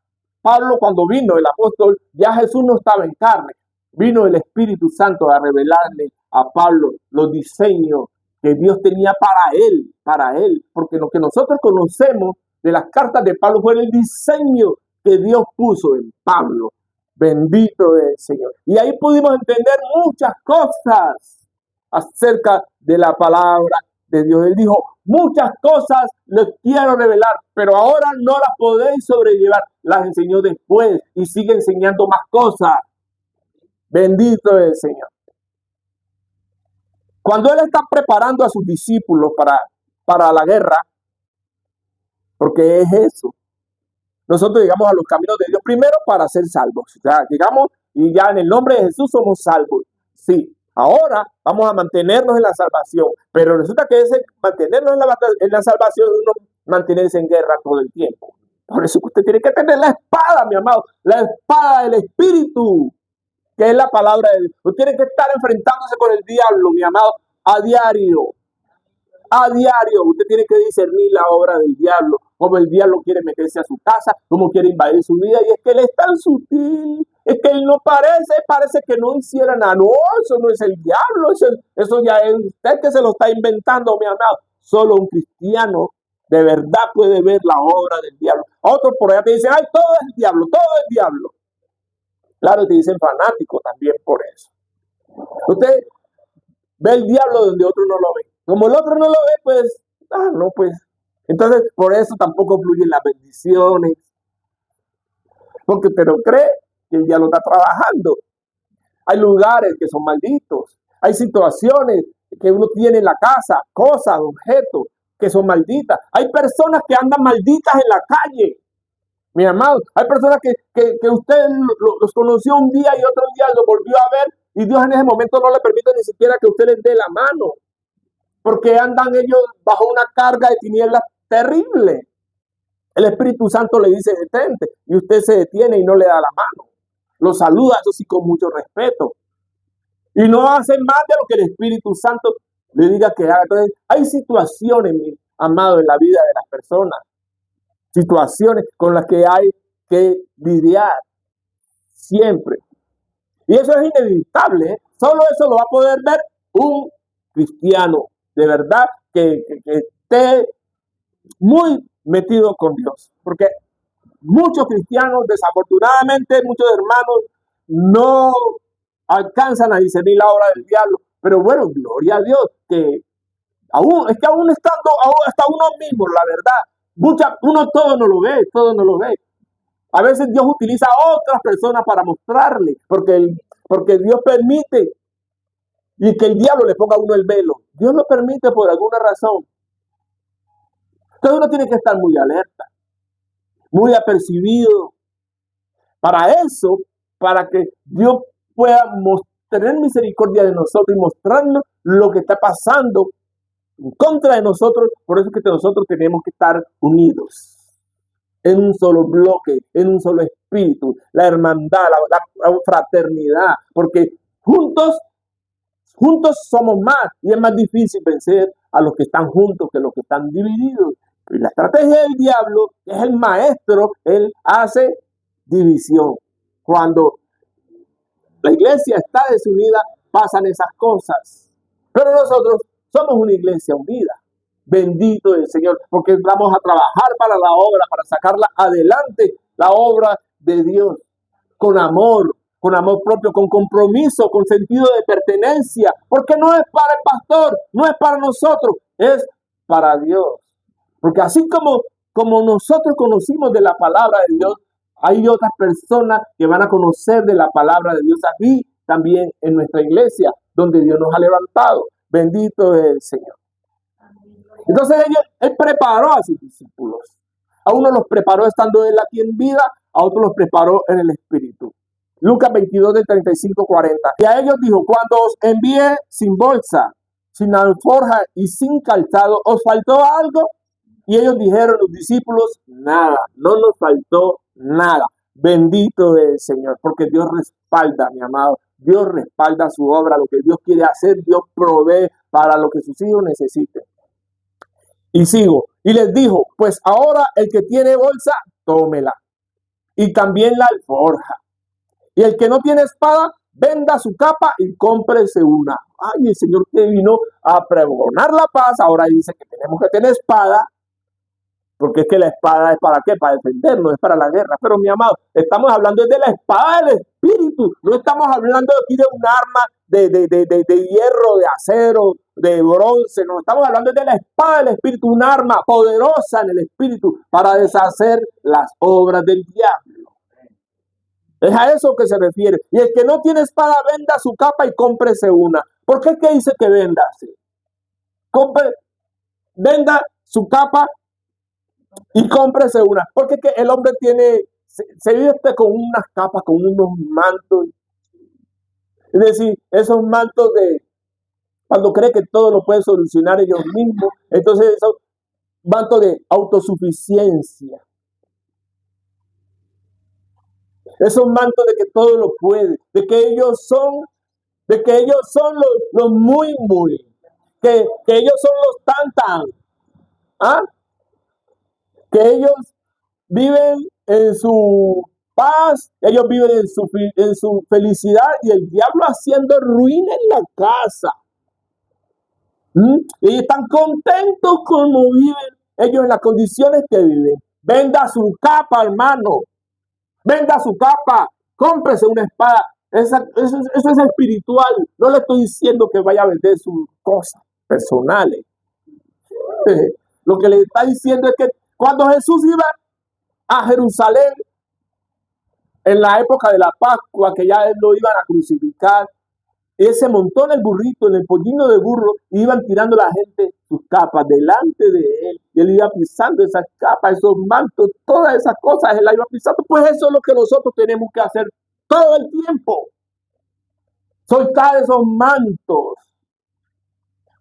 Pablo cuando vino el apóstol, ya Jesús no estaba en carne. Vino el Espíritu Santo a revelarle a Pablo los diseños que Dios tenía para él. Porque lo que nosotros conocemos de las cartas de Pablo fue el diseño que Dios puso en Pablo. Bendito es el Señor. Y ahí pudimos entender muchas cosas acerca de la palabra de Dios. Él dijo, muchas cosas les quiero revelar, pero ahora no las podéis sobrellevar. Las enseñó después y sigue enseñando más cosas. Bendito es el Señor. Cuando Él está preparando a sus discípulos para la guerra, porque es eso, nosotros llegamos a los caminos de Dios primero para ser salvos. O sea, llegamos y ya en el nombre de Jesús somos salvos. Sí, ahora vamos a mantenernos en la salvación, pero resulta que ese mantenernos en la salvación es uno mantenerse en guerra todo el tiempo. Por eso usted tiene que tener la espada, mi amado, la espada del Espíritu, que es la palabra de Dios. Usted tiene que estar enfrentándose con el diablo, mi amado, a diario. A diario. Usted tiene que discernir la obra del diablo, cómo el diablo quiere meterse a su casa, cómo quiere invadir su vida. Y es que él es tan sutil, es que él no parece que no hiciera nada. No, eso no es el diablo, eso ya es usted que se lo está inventando, mi amado. Solo un cristiano de verdad puede ver la obra del diablo. Otros por allá te dicen, ay, todo es diablo, todo es diablo. Claro, te dicen fanático también por eso. Usted ve el diablo donde otro no lo ve. Como el otro no lo ve, pues, pues. Entonces, por eso tampoco fluyen las bendiciones. Porque usted no cree que el diablo está trabajando. Hay lugares que son malditos. Hay situaciones que uno tiene en la casa, cosas, objetos que son malditas. Hay personas que andan malditas en la calle. Mi amado, hay personas que usted los conoció un día y otro día lo volvió a ver y Dios en ese momento no le permite ni siquiera que usted les dé la mano. Porque andan ellos bajo una carga de tinieblas terrible. El Espíritu Santo le dice detente y usted se detiene y no le da la mano. Lo saluda, eso sí, con mucho respeto. Y no hace más de lo que el Espíritu Santo le diga que haga. Entonces, hay situaciones, mi amado, en la vida de las personas. Situaciones con las que hay que lidiar siempre. Y eso es inevitable, ¿eh? Solo eso lo va a poder ver un cristiano de verdad que esté muy metido con Dios. Porque muchos cristianos, desafortunadamente, muchos hermanos no alcanzan a discernir la obra del diablo. Pero bueno, gloria a Dios que Es que aún estando, hasta uno mismo, la verdad, uno todo no lo ve, todo no lo ve. A veces Dios utiliza a otras personas para mostrarle, porque Dios permite y que el diablo le ponga a uno el velo. Dios lo permite por alguna razón. Entonces uno tiene que estar muy alerta, muy apercibido. Para eso, para que Dios pueda tener misericordia de nosotros y mostrarnos lo que está pasando en contra de nosotros. Por eso es que nosotros tenemos que estar unidos en un solo bloque, en un solo espíritu, la hermandad, la fraternidad, porque juntos somos más y es más difícil vencer a los que están juntos que los que están divididos. Y la estrategia del diablo, que es el maestro, él hace división. Cuando la iglesia está desunida, pasan esas cosas. Pero nosotros somos una iglesia unida. Bendito el Señor, porque vamos a trabajar para la obra, para sacarla adelante, la obra de Dios, con amor propio, con compromiso, con sentido de pertenencia, porque no es para el pastor, no es para nosotros, es para Dios. Porque así como nosotros conocimos de la palabra de Dios, hay otras personas que van a conocer de la palabra de Dios aquí, también en nuestra iglesia, donde Dios nos ha levantado. Bendito es el Señor. Entonces él preparó a sus discípulos. A uno los preparó estando él aquí en vida, a otros los preparó en el Espíritu. Lucas 22, del 35-40. Y a ellos dijo, cuando os envié sin bolsa, sin alforja y sin calzado, ¿os faltó algo? Y ellos dijeron, los discípulos, nada, no nos faltó nada. Bendito es el Señor, porque Dios respalda, mi amado. Dios respalda su obra, lo que Dios quiere hacer, Dios provee para lo que sus hijos necesiten. Y sigo, y les dijo, pues ahora el que tiene bolsa, tómela, y también la alforja. Y el que no tiene espada, venda su capa y cómprese una. Ay, el Señor que vino a pregonar la paz, ahora dice que tenemos que tener espada, porque es que la espada es para qué, para defendernos, es para la guerra. Pero mi amado, estamos hablando de la espada del Espíritu, no estamos hablando aquí de un arma de hierro, de acero, de bronce, no, estamos hablando de la espada del Espíritu, un arma poderosa en el Espíritu para deshacer las obras del diablo. Es a eso que se refiere. Y el que no tiene espada, venda su capa y cómprese una. ¿Por qué que dice que venda? Venda su capa y cómprese una. Porque que el hombre se viste con unas capas, con unos mantos. Es decir, esos mantos de cuando cree que todo lo puede solucionar ellos mismos. Entonces, esos mantos de autosuficiencia. Esos mantos de que todo lo puede, de que ellos son los muy, que ellos son los tan, ¿ah? Que ellos viven en su paz, ellos viven en su felicidad y el diablo haciendo ruina en la casa. Y están contentos como viven ellos en las condiciones que viven. Venda su capa, hermano. Venda su capa, cómprese una espada. Eso es espiritual. No le estoy diciendo que vaya a vender sus cosas personales. Lo que le está diciendo es que cuando Jesús iba a Jerusalén, en la época de la Pascua, que ya él lo iban a crucificar, él se montó en el burrito, en el pollino de burro, y iban tirando la gente sus capas delante de él. Y él iba pisando esas capas, esos mantos, todas esas cosas, él la iba pisando. Pues eso es lo que nosotros tenemos que hacer todo el tiempo. Soltar esos mantos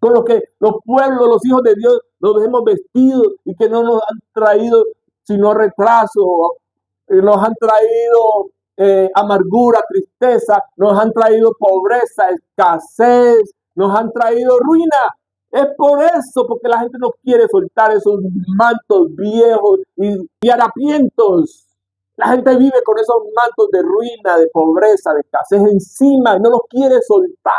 con los que los pueblos, los hijos de Dios, nos hemos vestido y que no nos han traído sino retraso, nos han traído amargura, tristeza, nos han traído pobreza, escasez, nos han traído ruina. Es por eso, porque la gente no quiere soltar esos mantos viejos y harapientos. La gente vive con esos mantos de ruina, de pobreza, de escasez encima y no los quiere soltar.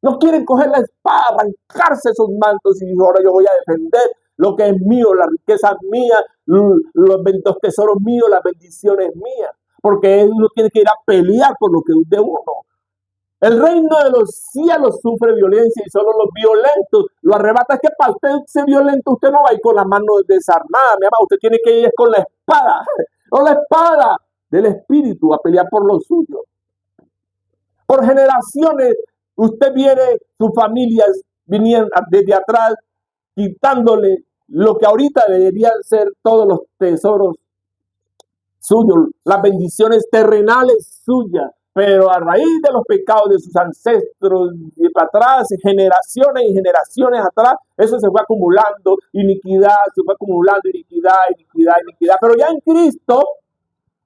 No quieren coger la espada, arrancarse esos mantos y ahora yo voy a defender lo que es mío, la riqueza es mía, los tesoros míos, las bendiciones mías. Porque uno tiene que ir a pelear por lo que es de uno. El reino de los cielos sufre violencia y solo los violentos lo arrebata. Es que para usted ser violento, usted no va a ir con las manos desarmadas, mi amado. Usted tiene que ir con la espada, con la espada del Espíritu a pelear por lo suyo. Por generaciones, usted viene, sus familias vinieron desde atrás, quitándole lo que ahorita deberían ser todos los tesoros suyos, las bendiciones terrenales suyas. Pero a raíz de los pecados de sus ancestros y para atrás, generaciones y generaciones atrás, eso se fue acumulando, iniquidad, se fue acumulando iniquidad, iniquidad, iniquidad. Pero ya en Cristo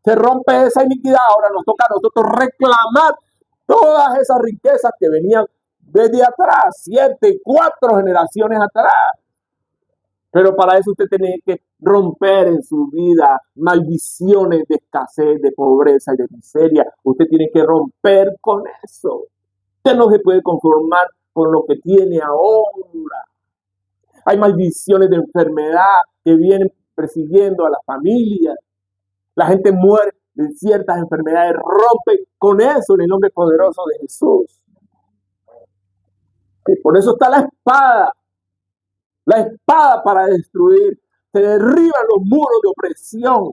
se rompe esa iniquidad. Ahora nos toca a nosotros reclamar todas esas riquezas que venían desde atrás, 7, 4 generaciones atrás. Pero para eso usted tiene que romper en su vida maldiciones de escasez, de pobreza y de miseria. Usted tiene que romper con eso. Usted no se puede conformar con lo que tiene ahora. Hay maldiciones de enfermedad que vienen persiguiendo a la familia. La gente muere de ciertas enfermedades. Rompe con eso en el nombre poderoso de Jesús. Y por eso está la espada. La espada para destruir. Se derriban los muros de opresión.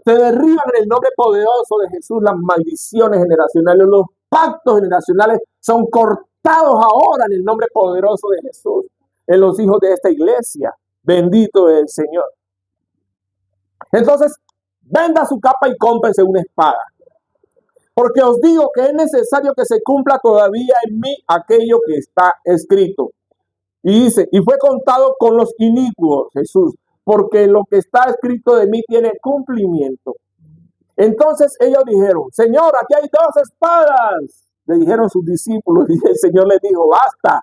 Se derriban en el nombre poderoso de Jesús las maldiciones generacionales. Los pactos generacionales son cortados ahora en el nombre poderoso de Jesús. En los hijos de esta iglesia. Bendito es el Señor. Entonces, venda su capa y cómprese una espada. Porque os digo que es necesario que se cumpla todavía en mí aquello que está escrito. Y dice, y fue contado con los inicuos, Jesús, porque lo que está escrito de mí tiene cumplimiento. Entonces ellos dijeron, Señor, aquí hay 2 espadas. Le dijeron sus discípulos y el Señor les dijo, basta.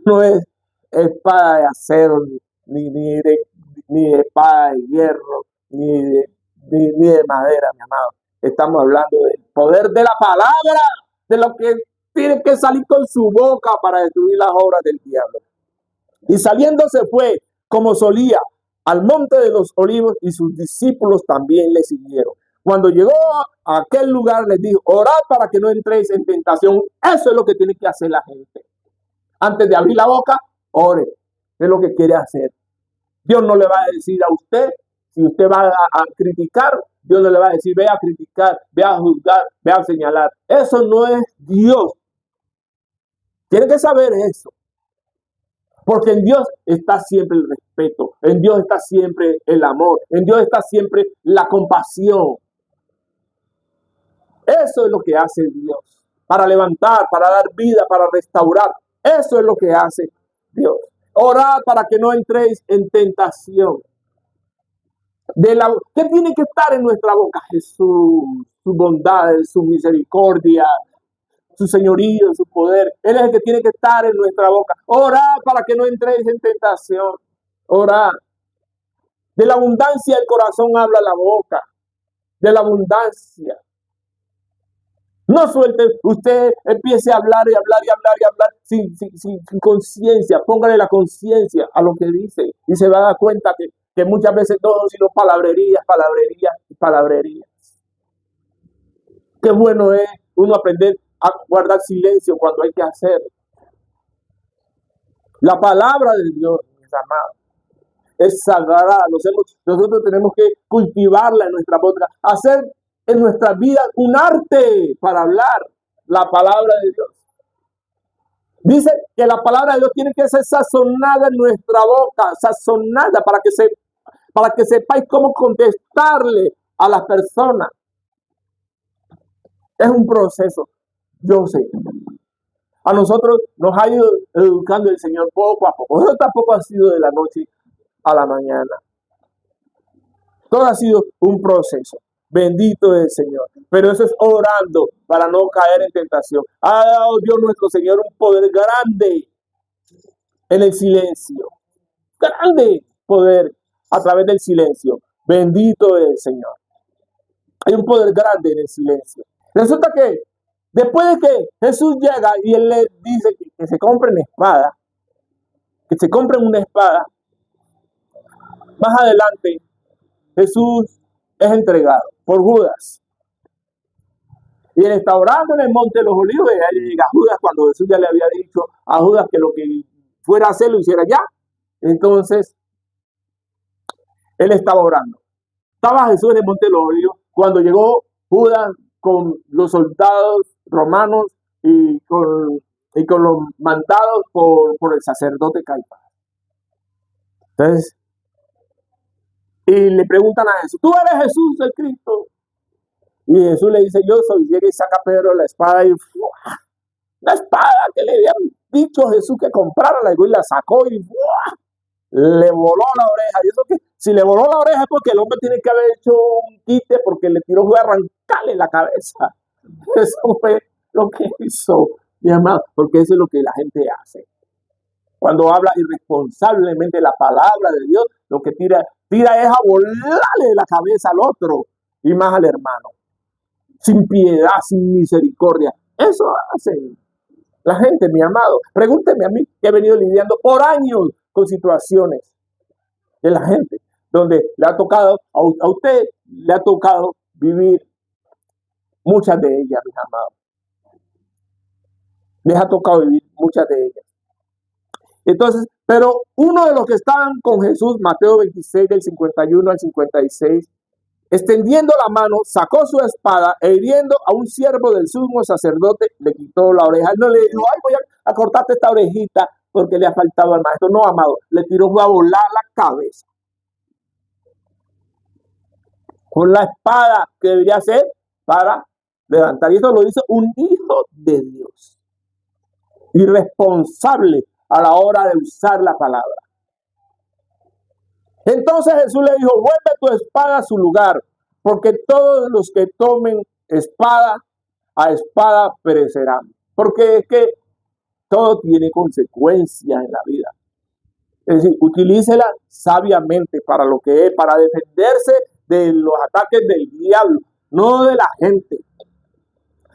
No es espada de acero, ni de espada de hierro, ni de madera, mi amado. Estamos hablando del poder de la palabra, de lo que tiene que salir con su boca para destruir las obras del diablo. Y saliendo se fue, como solía, al monte de los olivos, y sus discípulos también le siguieron. Cuando llegó a aquel lugar, les dijo, orad para que no entréis en tentación. Eso es lo que tiene que hacer la gente. Antes de abrir la boca, ore. Es lo que quiere hacer. Dios no le va a decir a usted, si usted va a criticar, Dios no le va a decir, ve a criticar, ve a juzgar, ve a señalar. Eso no es Dios. Tienen que saber eso. Porque en Dios está siempre el respeto. En Dios está siempre el amor. En Dios está siempre la compasión. Eso es lo que hace Dios. Para levantar, para dar vida, para restaurar. Eso es lo que hace Dios. Orad para que no entréis en tentación. ¿Qué tiene que estar en nuestra boca? Jesús, su bondad, su misericordia, su señorío, su poder. Él es el que tiene que estar en nuestra boca. Orad para que no entréis en tentación. Orad. De la abundancia del corazón habla la boca. De la abundancia. No suelte, usted empiece a hablar y hablar y hablar y hablar sin conciencia. Póngale la conciencia a lo que dice y se va a dar cuenta que muchas veces no son sino palabrerías, palabrerías y palabrerías. Qué bueno es uno aprender a guardar silencio cuando hay que hacerlo. La palabra de Dios, mis amados, es sagrada. Nosotros tenemos que cultivarla en nuestra boca, hacer en nuestra vida un arte para hablar la palabra de Dios. Dice que la palabra de Dios tiene que ser sazonada en nuestra boca, sazonada para que sepáis cómo contestarle a las personas. Es un proceso, yo sé. A nosotros nos ha ido educando el Señor poco a poco. Eso tampoco ha sido de la noche a la mañana. Todo ha sido un proceso. Bendito es el Señor. Pero eso es orando para no caer en tentación. Ha dado Dios nuestro Señor un poder grande en el silencio. Grande poder a través del silencio. Bendito es el Señor. Hay un poder grande en el silencio. Resulta que después de que Jesús llega y Él le dice que se compren espada, que se compren una espada, más adelante Jesús es entregado por Judas. Y él está orando en el monte de los olivos y ahí llega Judas cuando Jesús ya le había dicho a Judas que lo que fuera a hacer lo hiciera ya. Entonces, él estaba orando. Estaba Jesús en el monte de los olivos cuando llegó Judas con los soldados romanos y con los mandados por el sacerdote Caifás. Entonces, y le preguntan a Jesús, ¿tú eres Jesús el Cristo? Y Jesús le dice, yo soy. Llega y saca Pedro la espada y ¡fua! La espada que le habían dicho a Jesús que comprara, la llegó y la sacó y ¡fua! Le voló la oreja. Y eso que si le voló la oreja es porque el hombre tiene que haber hecho un quite porque le tiró fue a arrancarle la cabeza. Eso fue lo que hizo, mi amado, porque eso es lo que la gente hace. Cuando habla irresponsablemente la palabra de Dios, lo que tira es a volarle la cabeza al otro y más al hermano. Sin piedad, sin misericordia. Eso hacen la gente, mi amado. Pregúnteme a mí, que he venido lidiando por años con situaciones de la gente, donde le ha tocado, a usted le ha tocado vivir muchas de ellas, mis amados. Les ha tocado vivir muchas de ellas. Entonces, pero uno de los que estaban con Jesús, Mateo 26, del 51 al 56, extendiendo la mano, sacó su espada e hiriendo a un siervo del sumo sacerdote, le quitó la oreja. No le dijo, ay, voy a cortarte esta orejita porque le ha faltado al maestro. No, amado, le tiró a volar la cabeza. Con la espada que debería ser para levantar. Y eso lo dice un hijo de Dios. Irresponsable a la hora de usar la palabra. Entonces Jesús le dijo, vuelve tu espada a su lugar, porque todos los que tomen espada, a espada perecerán. Porque es que todo tiene consecuencias en la vida. Es decir, utilícela sabiamente para lo que es, para defenderse de los ataques del diablo, no de la gente.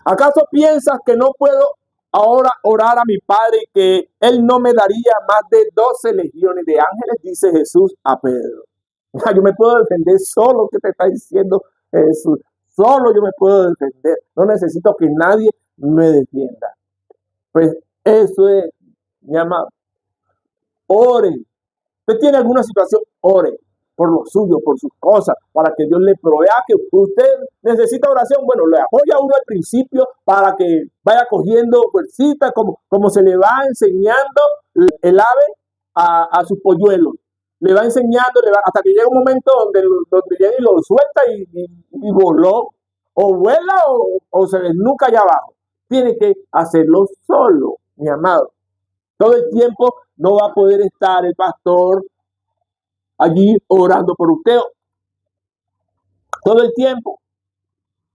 ¿Acaso piensas que no puedo ahora orar a mi Padre y que Él no me daría más de 12 legiones de ángeles? Dice Jesús a Pedro. Yo me puedo defender solo, que te está diciendo Jesús. Solo yo me puedo defender. No necesito que nadie me defienda. Pues eso es, mi amado. Oren. Usted tiene alguna situación, ore por lo suyo, por sus cosas, para que Dios le provea. Que usted necesita oración, bueno, le apoya a uno al principio para que vaya cogiendo fuercita, como se le va enseñando el ave a sus polluelos. Le va enseñando, hasta que llega un momento donde llega y lo suelta y voló, o vuela o se desnuca allá abajo. Tiene que hacerlo solo, mi amado. Todo el tiempo no va a poder estar el pastor allí orando por usted. Todo el tiempo.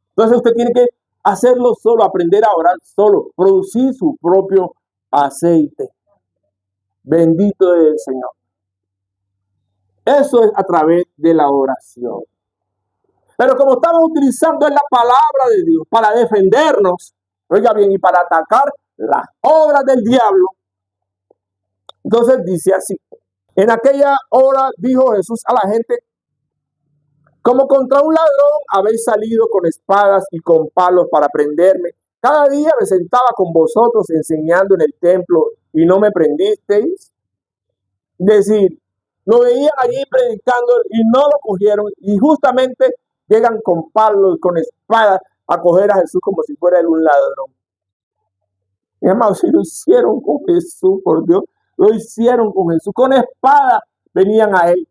Entonces usted tiene que hacerlo solo, aprender a orar solo, producir su propio aceite. Bendito es el Señor. Eso es a través de la oración. Pero como estamos utilizando la palabra de Dios para defendernos, oiga bien, y para atacar las obras del diablo, entonces dice así: en aquella hora dijo Jesús a la gente, como contra un ladrón habéis salido con espadas y con palos para prenderme. Cada día me sentaba con vosotros enseñando en el templo y no me prendisteis. Es decir, lo veían allí predicando y no lo cogieron, y justamente llegan con palos y con espadas a coger a Jesús como si fuera él un ladrón. Mi amado, si lo hicieron con Jesús, por Dios, lo hicieron con Jesús. Con espada venían a él.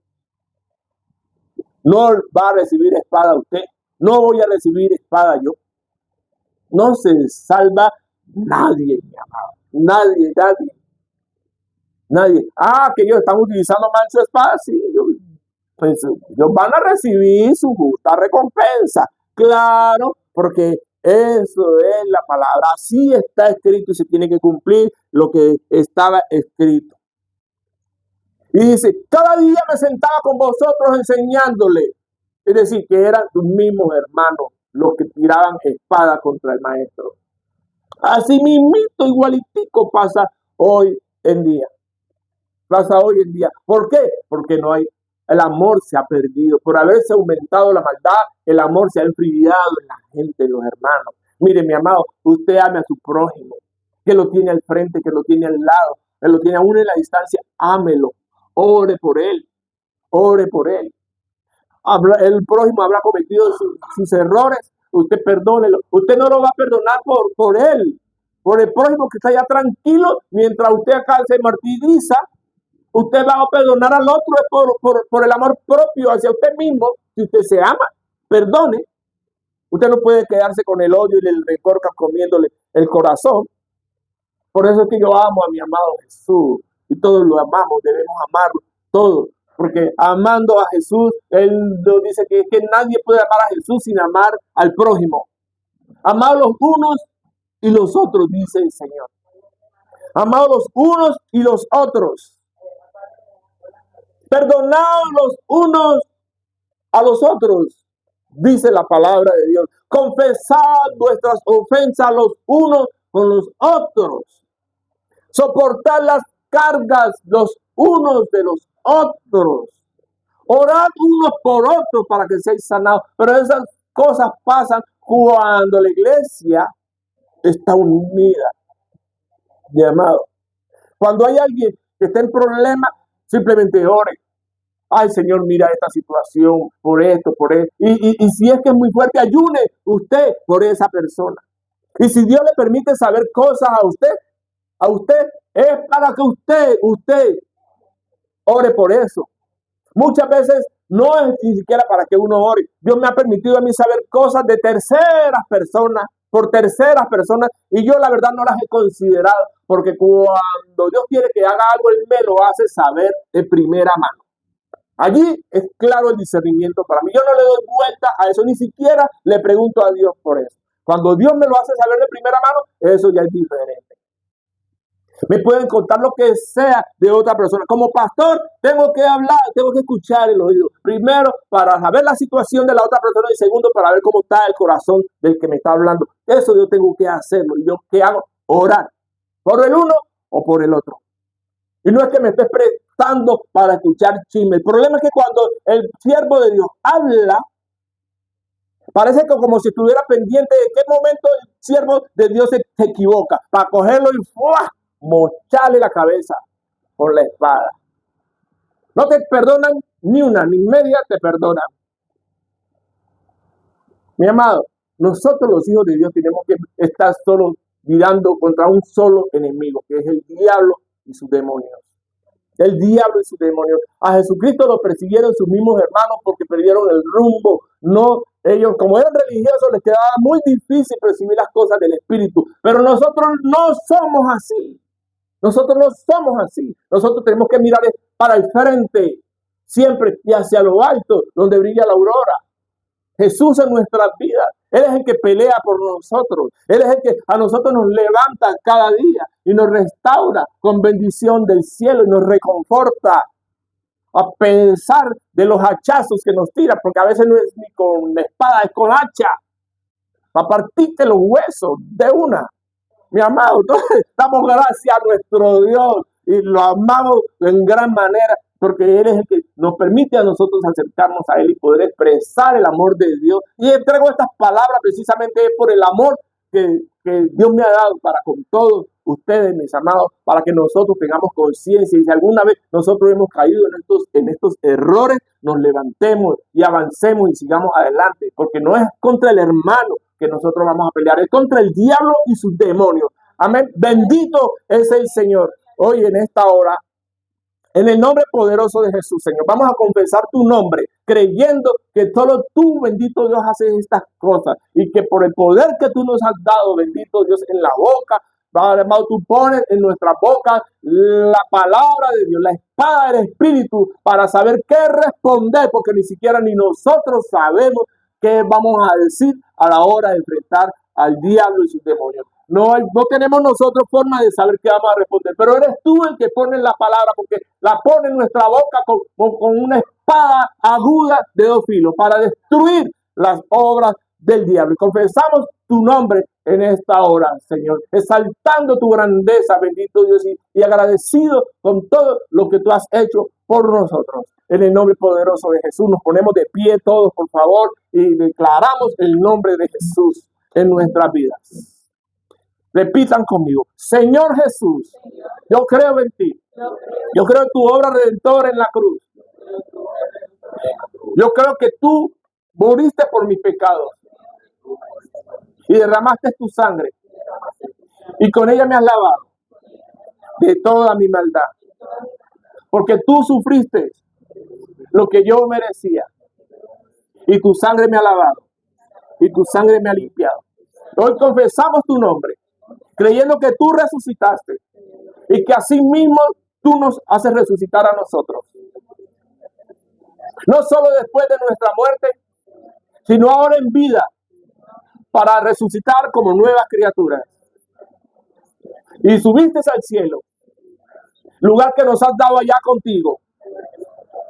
No va a recibir espada usted. No voy a recibir espada yo. No se salva nadie, mi amado. Nadie. Que ellos están utilizando mal su espada. Sí, pues ellos van a recibir su justa recompensa. Claro, porque eso es la palabra. Así está escrito y se tiene que cumplir lo que estaba escrito. Y dice, cada día me sentaba con vosotros enseñándole. Es decir, que eran tus mismos hermanos los que tiraban espada contra el maestro. Así mismito, igualitico pasa hoy en día. ¿Por qué? Porque no hay, el amor se ha perdido. Por haberse aumentado la maldad, el amor se ha enfriado en la gente, en los hermanos. Mire, mi amado, usted ame a su prójimo, que lo tiene al frente, que lo tiene al lado, que lo tiene aún en la distancia, ámelo, ore por él, ore por él. El prójimo habrá cometido sus errores, usted perdónelo. Usted no lo va a perdonar por él, por el prójimo que está allá tranquilo, mientras usted acá se martiriza. Usted va a perdonar al otro por el amor propio hacia usted mismo. Si usted se ama, perdone. Usted no puede quedarse con el odio y el rencor comiéndole el corazón. Por eso es que yo amo a mi amado Jesús y todos lo amamos, debemos amarlo todos. Porque amando a Jesús, Él nos dice que nadie puede amar a Jesús sin amar al prójimo. Amad los unos y los otros, dice el Señor. Amad los unos y los otros. Perdonad los unos a los otros, dice la palabra de Dios. Confesad vuestras ofensas los unos con los otros. Soportad las cargas los unos de los otros. Orad unos por otros para que seáis sanados. Pero esas cosas pasan cuando la iglesia está unida, mi amado. Cuando hay alguien que está en problema, simplemente ore. Ay, Señor, mira esta situación, por esto, por esto. Y si es que es muy fuerte, ayune usted por esa persona. Y si Dios le permite saber cosas a usted es para que usted ore por eso. Muchas veces no es ni siquiera para que uno ore. Dios me ha permitido a mí saber cosas de terceras personas, por terceras personas, y yo la verdad no las he considerado, porque cuando Dios quiere que haga algo, Él me lo hace saber de primera mano. Allí es claro el discernimiento para mí. Yo no le doy vuelta a eso, ni siquiera le pregunto a Dios por eso. Cuando Dios me lo hace saber de primera mano, eso ya es diferente. Me pueden contar lo que sea de otra persona. Como pastor, tengo que hablar, tengo que escuchar el oído. Primero, para saber la situación de la otra persona, y segundo, para ver cómo está el corazón del que me está hablando. Eso yo tengo que hacerlo. ¿Y yo qué hago? Orar. ¿Por el uno o por el otro? Y no es que me esté prestando para escuchar chisme. El problema es que cuando el siervo de Dios habla, parece que como si estuviera pendiente de qué momento el siervo de Dios se equivoca, para cogerlo y ¡fua! Mocharle la cabeza con la espada. No te perdonan ni una, ni media te perdonan. Mi amado, nosotros los hijos de Dios tenemos que estar solo mirando contra un solo enemigo, que es el diablo y sus demonios. El diablo y sus demonios. A Jesucristo lo persiguieron sus mismos hermanos porque perdieron el rumbo. No, ellos como eran religiosos les quedaba muy difícil percibir las cosas del Espíritu. Pero nosotros no somos así. Nosotros no somos así. Nosotros tenemos que mirar para el frente, siempre y hacia lo alto, donde brilla la aurora. Jesús en nuestras vidas. Él es el que pelea por nosotros. Él es el que a nosotros nos levanta cada día y nos restaura con bendición del cielo y nos reconforta a pensar de los hachazos que nos tira, porque a veces no es ni con espada, es con hacha, para partirte los huesos de una. Mi amado, entonces damos gracias a nuestro Dios y lo amamos en gran manera, porque Él es el que nos permite a nosotros acercarnos a Él y poder expresar el amor de Dios. Y entrego estas palabras precisamente por el amor que Dios me ha dado para con todos ustedes, mis amados, para que nosotros tengamos conciencia y si alguna vez nosotros hemos caído en estos errores, nos levantemos y avancemos y sigamos adelante, porque no es contra el hermano que nosotros vamos a pelear, es contra el diablo y sus demonios. Amén. Bendito es el Señor. Hoy en esta hora, en el nombre poderoso de Jesús, Señor, vamos a confesar tu nombre, creyendo que solo tú, bendito Dios, haces estas cosas y que por el poder que tú nos has dado, bendito Dios, en la boca, Padre amado, tú pones en nuestra boca la palabra de Dios, la espada del Espíritu, para saber qué responder, porque ni siquiera ni nosotros sabemos qué vamos a decir a la hora de enfrentar al diablo y sus demonios. No tenemos nosotros forma de saber qué vamos a responder, pero eres tú el que pone la palabra, porque la pone en nuestra boca con una espada aguda de dos filos para destruir las obras del diablo. Y confesamos tu nombre en esta hora, Señor, exaltando tu grandeza, bendito Dios, y agradecido con todo lo que tú has hecho por nosotros. En el nombre poderoso de Jesús nos ponemos de pie todos, por favor, y declaramos el nombre de Jesús. en nuestras vidas. Repitan conmigo: Señor Jesús, yo creo en ti. Yo creo en tu obra redentora en la cruz. Yo creo que tú moriste por mis pecados y derramaste tu sangre, y con ella me has lavado de toda mi maldad, porque tú sufriste lo que yo merecía, y tu sangre me ha lavado, y tu sangre me ha limpiado. Hoy confesamos tu nombre, creyendo que tú resucitaste, y que así mismo tú nos haces resucitar a nosotros. No solo después de nuestra muerte, sino ahora en vida, para resucitar como nuevas criaturas. Y subiste al cielo, lugar que nos has dado allá contigo,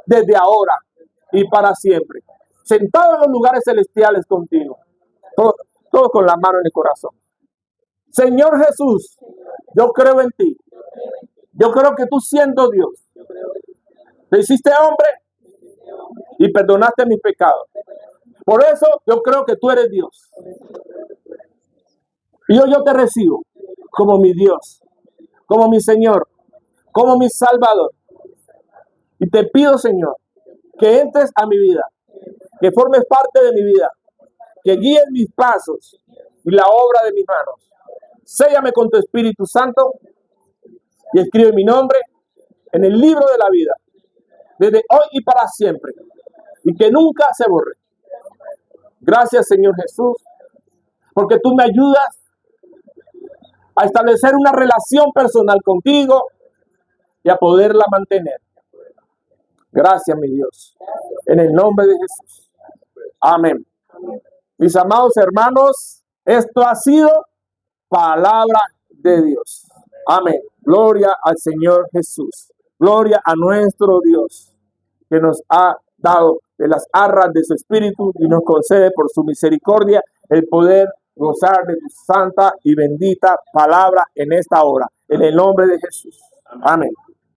desde ahora y para siempre, sentado en los lugares celestiales contigo, todo con la mano en el corazón. Señor Jesús, yo creo en ti. Yo creo que tú, siendo Dios, te hiciste hombre y perdonaste mis pecados. Por eso yo creo que tú eres Dios. Y yo te recibo como mi Dios, como mi Señor, como mi Salvador. Y te pido, Señor, que entres a mi vida, que formes parte de mi vida, que guíes mis pasos y la obra de mis manos. Séllame con tu Espíritu Santo y escribe mi nombre en el libro de la vida, desde hoy y para siempre, y que nunca se borre. Gracias, Señor Jesús, porque tú me ayudas a establecer una relación personal contigo y a poderla mantener. Gracias, mi Dios, en el nombre de Jesús. Amén. Mis amados hermanos, esto ha sido palabra de Dios. Amén. Gloria al Señor Jesús. Gloria a nuestro Dios, que nos ha dado de las arras de su Espíritu y nos concede por su misericordia el poder gozar de tu santa y bendita palabra en esta hora. En el nombre de Jesús. Amén.